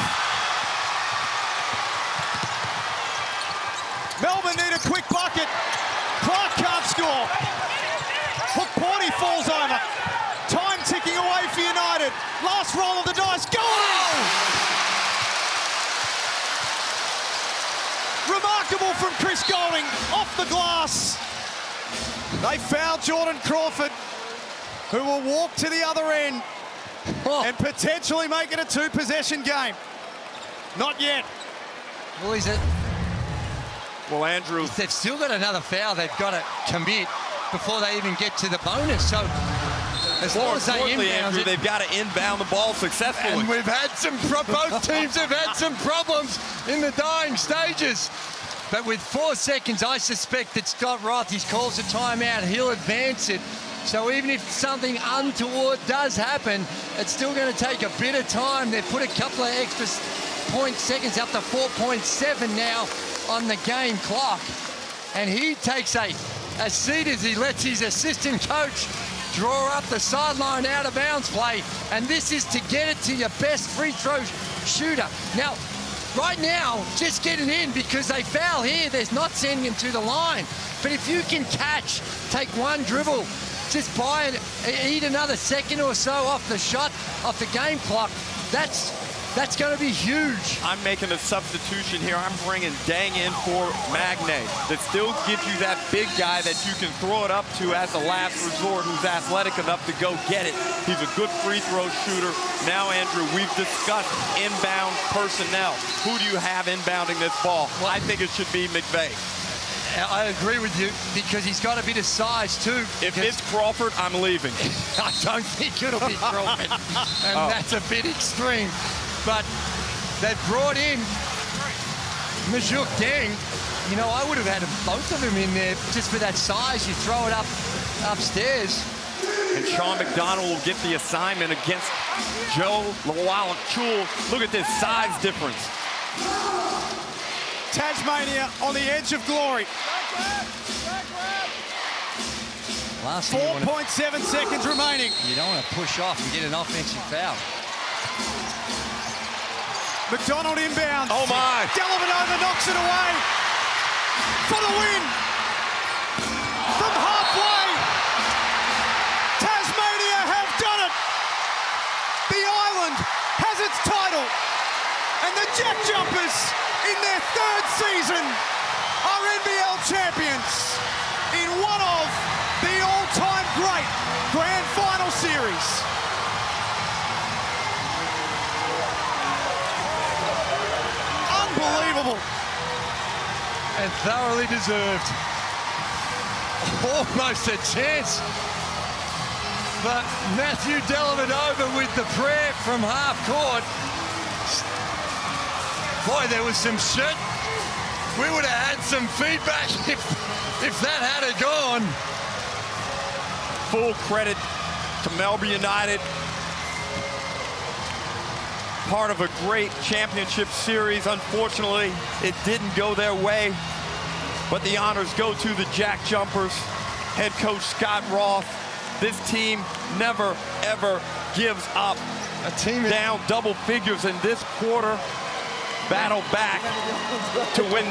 Melbourne need a quick bucket. Clark can't score. Hook Porty falls over. Time ticking away for United. Last roll of the dice. Golding! Remarkable from Chris Golding. Off the glass. They foul Jordan Crawford, who will walk to the other end and potentially make it a 2-possession game. Not yet. Well, is it? Well, Andrew, if they've still got another foul, they've got to commit before they even get to the bonus. So as long as they inbound Andrew, it, they've got to inbound the ball successfully. And we've had both teams have had some problems in the dying stages. But with 4 seconds, I suspect that Scott Roth, he calls a timeout, he'll advance it. So even if something untoward does happen, it's still going to take a bit of time. They've put a couple of extra seconds up to 4.7 now on the game clock. And he takes a seat as he lets his assistant coach draw up the sideline out of bounds play, and this is to get it to your best free throw shooter. Now, right now, just get it in because they foul here. There's not sending him to the line. But if you can catch, take one dribble, just buy it, eat another second or so off the shot, off the game clock, that's going to be huge. I'm making a substitution here. I'm bringing Dang in for Magne. That still gives you that big guy that you can throw it up to as a last resort, who's athletic enough to go get it. He's a good free throw shooter. Now, Andrew, we've discussed inbound personnel. Who do you have inbounding this ball? Well, I think it should be McVay. I agree with you because he's got a bit of size too. If it's Crawford, I'm leaving. I don't think it'll be Crawford. And that's a bit extreme. But they brought in Majuk Deng. You know, I would have had both of them in there just for that size. You throw it upstairs. And Sean McDonald will get the assignment against Joe Lawala-Chul. Look at this size difference. Tasmania on the edge of glory. 4.7 seconds remaining. You don't want to push off and get an offensive foul. McDonald inbounds. Oh my. Dellavedova knocks it away for the win. From halfway, Tasmania have done it. The island has its title. And the JackJumpers, in their third season, are NBL champions in one of the all-time great grand final series. Unbelievable. And thoroughly deserved. Almost a chance. But Matthew Dellavedova with the prayer from half court. Boy, there was some shit. We would have had some feedback if that had gone. Full credit to Melbourne United. Part of a great championship series. Unfortunately, it didn't go their way. But the honors go to the JackJumpers. Head coach Scott Roth. This team never, ever gives up. A team down double figures in this quarter. Battle back to win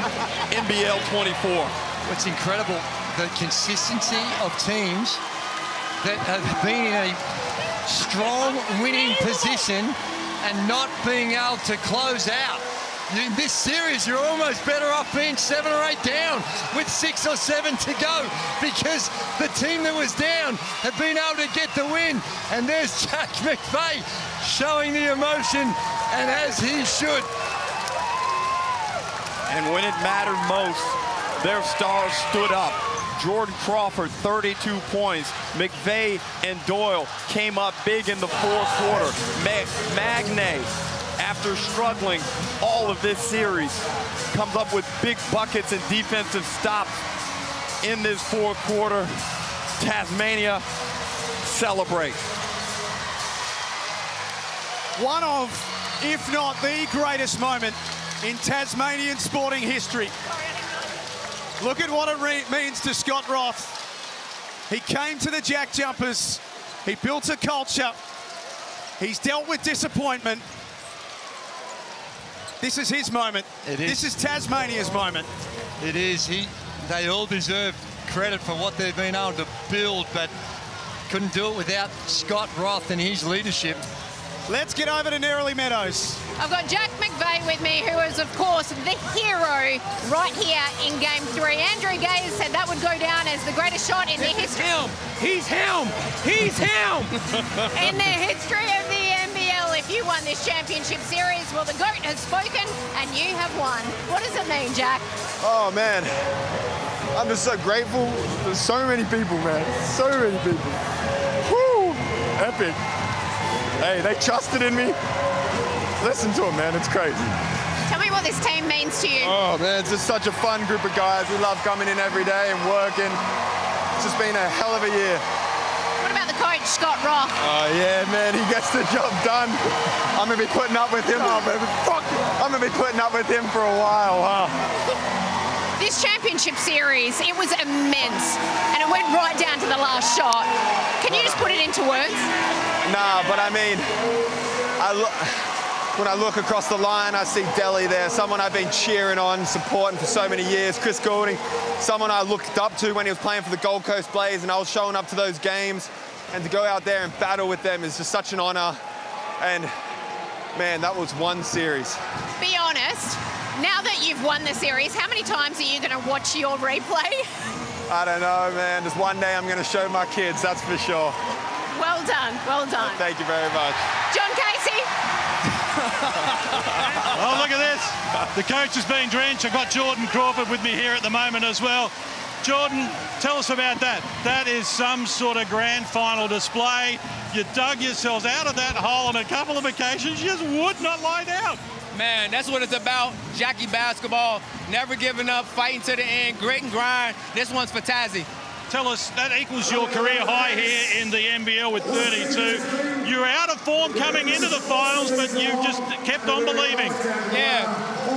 NBL 24. What's incredible, the consistency of teams that have been in a strong winning position and not being able to close out. In this series, you're almost better off being 7 or 8 down with 6 or 7 to go because the team that was down have been able to get the win. And there's Jack McVay showing the emotion, and as he should. And when it mattered most, their stars stood up. Jordan Crawford, 32 points. McVay and Doyle came up big in the fourth quarter. Magne, after struggling all of this series, comes up with big buckets and defensive stops in this fourth quarter. Tasmania celebrate. One of, if not the greatest moment in Tasmanian sporting history. Look at what it means to Scott Roth. He came to the JackJumpers. He built a culture. He's dealt with disappointment. This is his moment. It is. This is Tasmania's moment. It is. They all deserve credit for what they've been able to build, but couldn't do it without Scott Roth and his leadership. Let's get over to Nerily Meadows. I've got Jack McVay with me, who is, of course, the hero right here in Game 3. Andrew Gay said that would go down as the greatest shot in the history. He's him! He's him! In the history of the NBL, if you won this championship series, well, the GOAT has spoken and you have won. What does it mean, Jack? Oh, man. I'm just so grateful. There's so many people, man. So many people. Woo! Epic. Hey, they trusted in me. Listen to them, man. It's crazy. Tell me what this team means to you. Oh, man, it's just such a fun group of guys. We love coming in every day and working. It's just been a hell of a year. What about the coach, Scott Roth? Oh, yeah, man. He gets the job done. I'm going to be putting up with him. Oh, man, fuck. I'm going to be putting up with him for a while, huh? This championship series, it was immense, and it went right down to the last shot. Can you just put it into words? Nah, but I mean, when I look across the line, I see Delhi there, someone I've been cheering on, supporting for so many years. Chris Goulding, someone I looked up to when he was playing for the Gold Coast Blaze, and I was showing up to those games. And to go out there and battle with them is just such an honor. And man, that was one series. Be honest, now that you've won the series, how many times are you going to watch your replay? I don't know, man. Just one day I'm going to show my kids, that's for sure. Well done, well done. Thank you very much. John Casey. Oh, look at this. The coach has been drenched. I've got Jordan Crawford with me here at the moment as well. Jordan, tell us about that. That is some sort of grand final display. You dug yourselves out of that hole on a couple of occasions. You just would not lie down. Man, that's what it's about. Jackie basketball, never giving up, fighting to the end, grit and grind. This one's for Tassie. Tell us, that equals your career high here in the NBL with 32. You were out of form coming into the finals, but you just kept on believing. Yeah,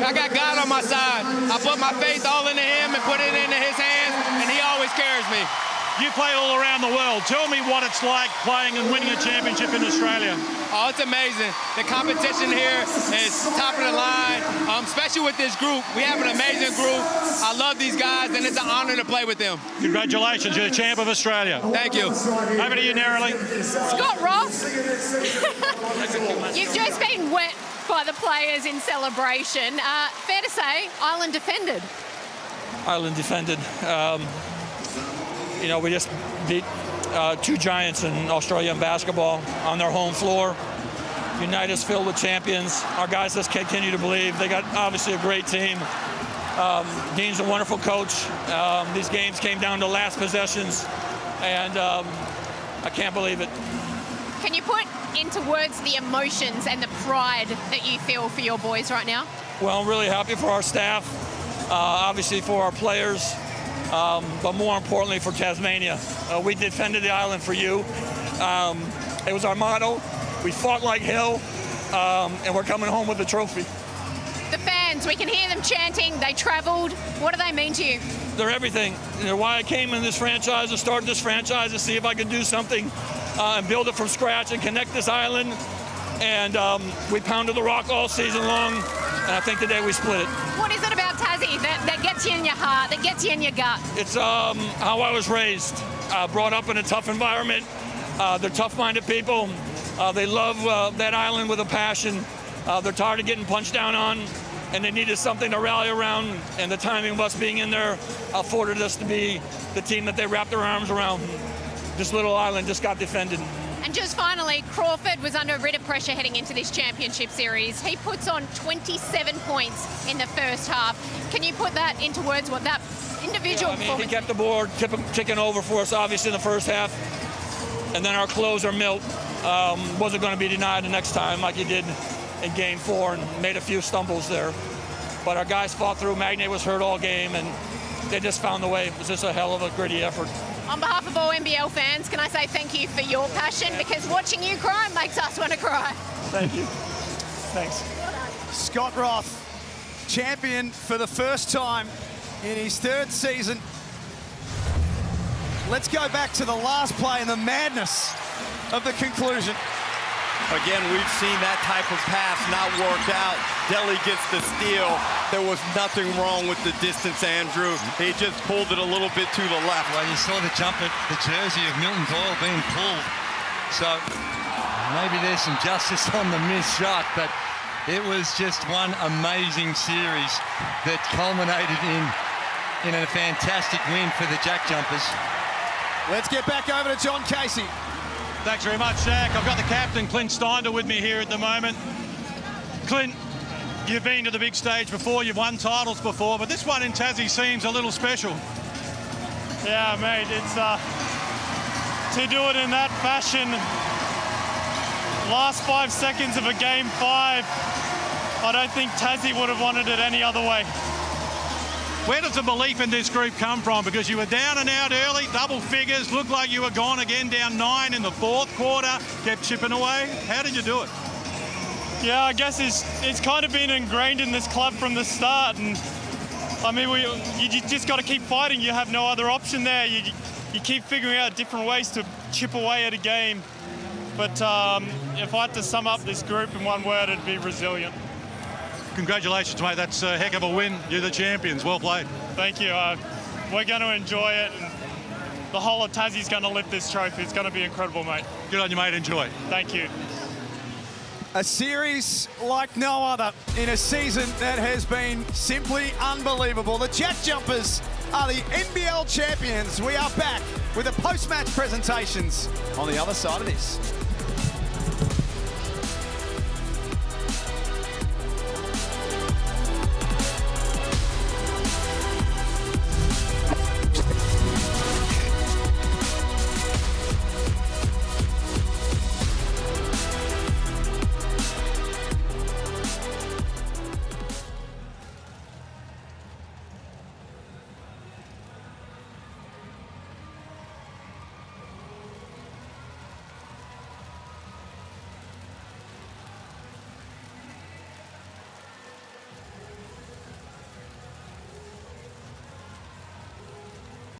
I got God on my side. I put my faith all into him and put it into his hands, and he always carries me. You play all around the world. Tell me what it's like playing and winning a championship in Australia. Oh, it's amazing. The competition here is top of the line, especially with this group. We have an amazing group. I love these guys, and it's an honor to play with them. Congratulations, you're the champ of Australia. Thank you. Over to you, Narrowly. Scott Ross, you've just been wet by the players in celebration. Fair to say, Ireland defended. Ireland defended. You know, we just beat two giants in Australian basketball on their home floor. United's filled with champions. Our guys just continue to believe. They got obviously a great team. Dean's a wonderful coach. These games came down to last possessions, and I can't believe it. Can you put into words the emotions and the pride that you feel for your boys right now? Well, I'm really happy for our staff, obviously for our players, but more importantly for Tasmania. We defended the island for you. It was our motto. We fought like hell, and we're coming home with the trophy. The fans, we can hear them chanting. They travelled. What do they mean to you? They're everything. They're why I came in this franchise and started this franchise to see if I could do something and build it from scratch and connect this island. And we pounded the rock all season long, and I think today we split it. What is it about Tassie that gets you in your heart, that gets you in your gut? It's how I was raised. Brought up in a tough environment. They're tough-minded people. They love that island with a passion. They're tired of getting punched down on, and they needed something to rally around, and the timing of us being in there afforded us to be the team that they wrapped their arms around. This little island just got defended. And just finally, Crawford was under a bit of pressure heading into this championship series. He puts on 27 points in the first half. Can you put that into words, what that individual performance? He kept the board ticking over for us, obviously, in the first half. And then our closer, Milt, wasn't going to be denied the next time like he did in Game 4 and made a few stumbles there. But our guys fought through. Magne was hurt all game, and they just found the way. It was just a hell of a gritty effort. On behalf of all NBL fans, can I say thank you for your passion, because watching you cry makes us want to cry. Thank you. Thanks. Scott Roth, champion for the first time in his third season. Let's go back to the last play and the madness of the conclusion. Again, we've seen that type of pass not work out. Delhi gets the steal. There was nothing wrong with the distance, Andrew. He just pulled it a little bit to the left. Well, you saw the jumper, the jersey of Milton Doyle being pulled. So maybe there's some justice on the missed shot, but it was just one amazing series that culminated in a fantastic win for the JackJumpers. Let's get back over to John Casey. Thanks very much, Jack. I've got the captain, Clint Steindl, with me here at the moment. Clint, you've been to the big stage before, you've won titles before, but this one in Tassie seems a little special. Yeah, mate, it's to do it in that fashion. Last 5 seconds of a Game 5, I don't think Tassie would have wanted it any other way. Where does the belief in this group come from? Because you were down and out early, double figures, looked like you were gone again, down 9 in the fourth quarter, kept chipping away. How did you do it? Yeah, I guess it's kind of been ingrained in this club from the start, and I mean, you just got to keep fighting. You have no other option there. You keep figuring out different ways to chip away at a game. But if I had to sum up this group in one word, it'd be resilient. Congratulations, mate. That's a heck of a win. You're the champions. Well played. Thank you. We're going to enjoy it. And the whole of Tassie's going to lift this trophy. It's going to be incredible, mate. Good on you, mate. Enjoy. Thank you. A series like no other in a season that has been simply unbelievable. The JackJumpers are the NBL champions. We are back with the post-match presentations on the other side of this.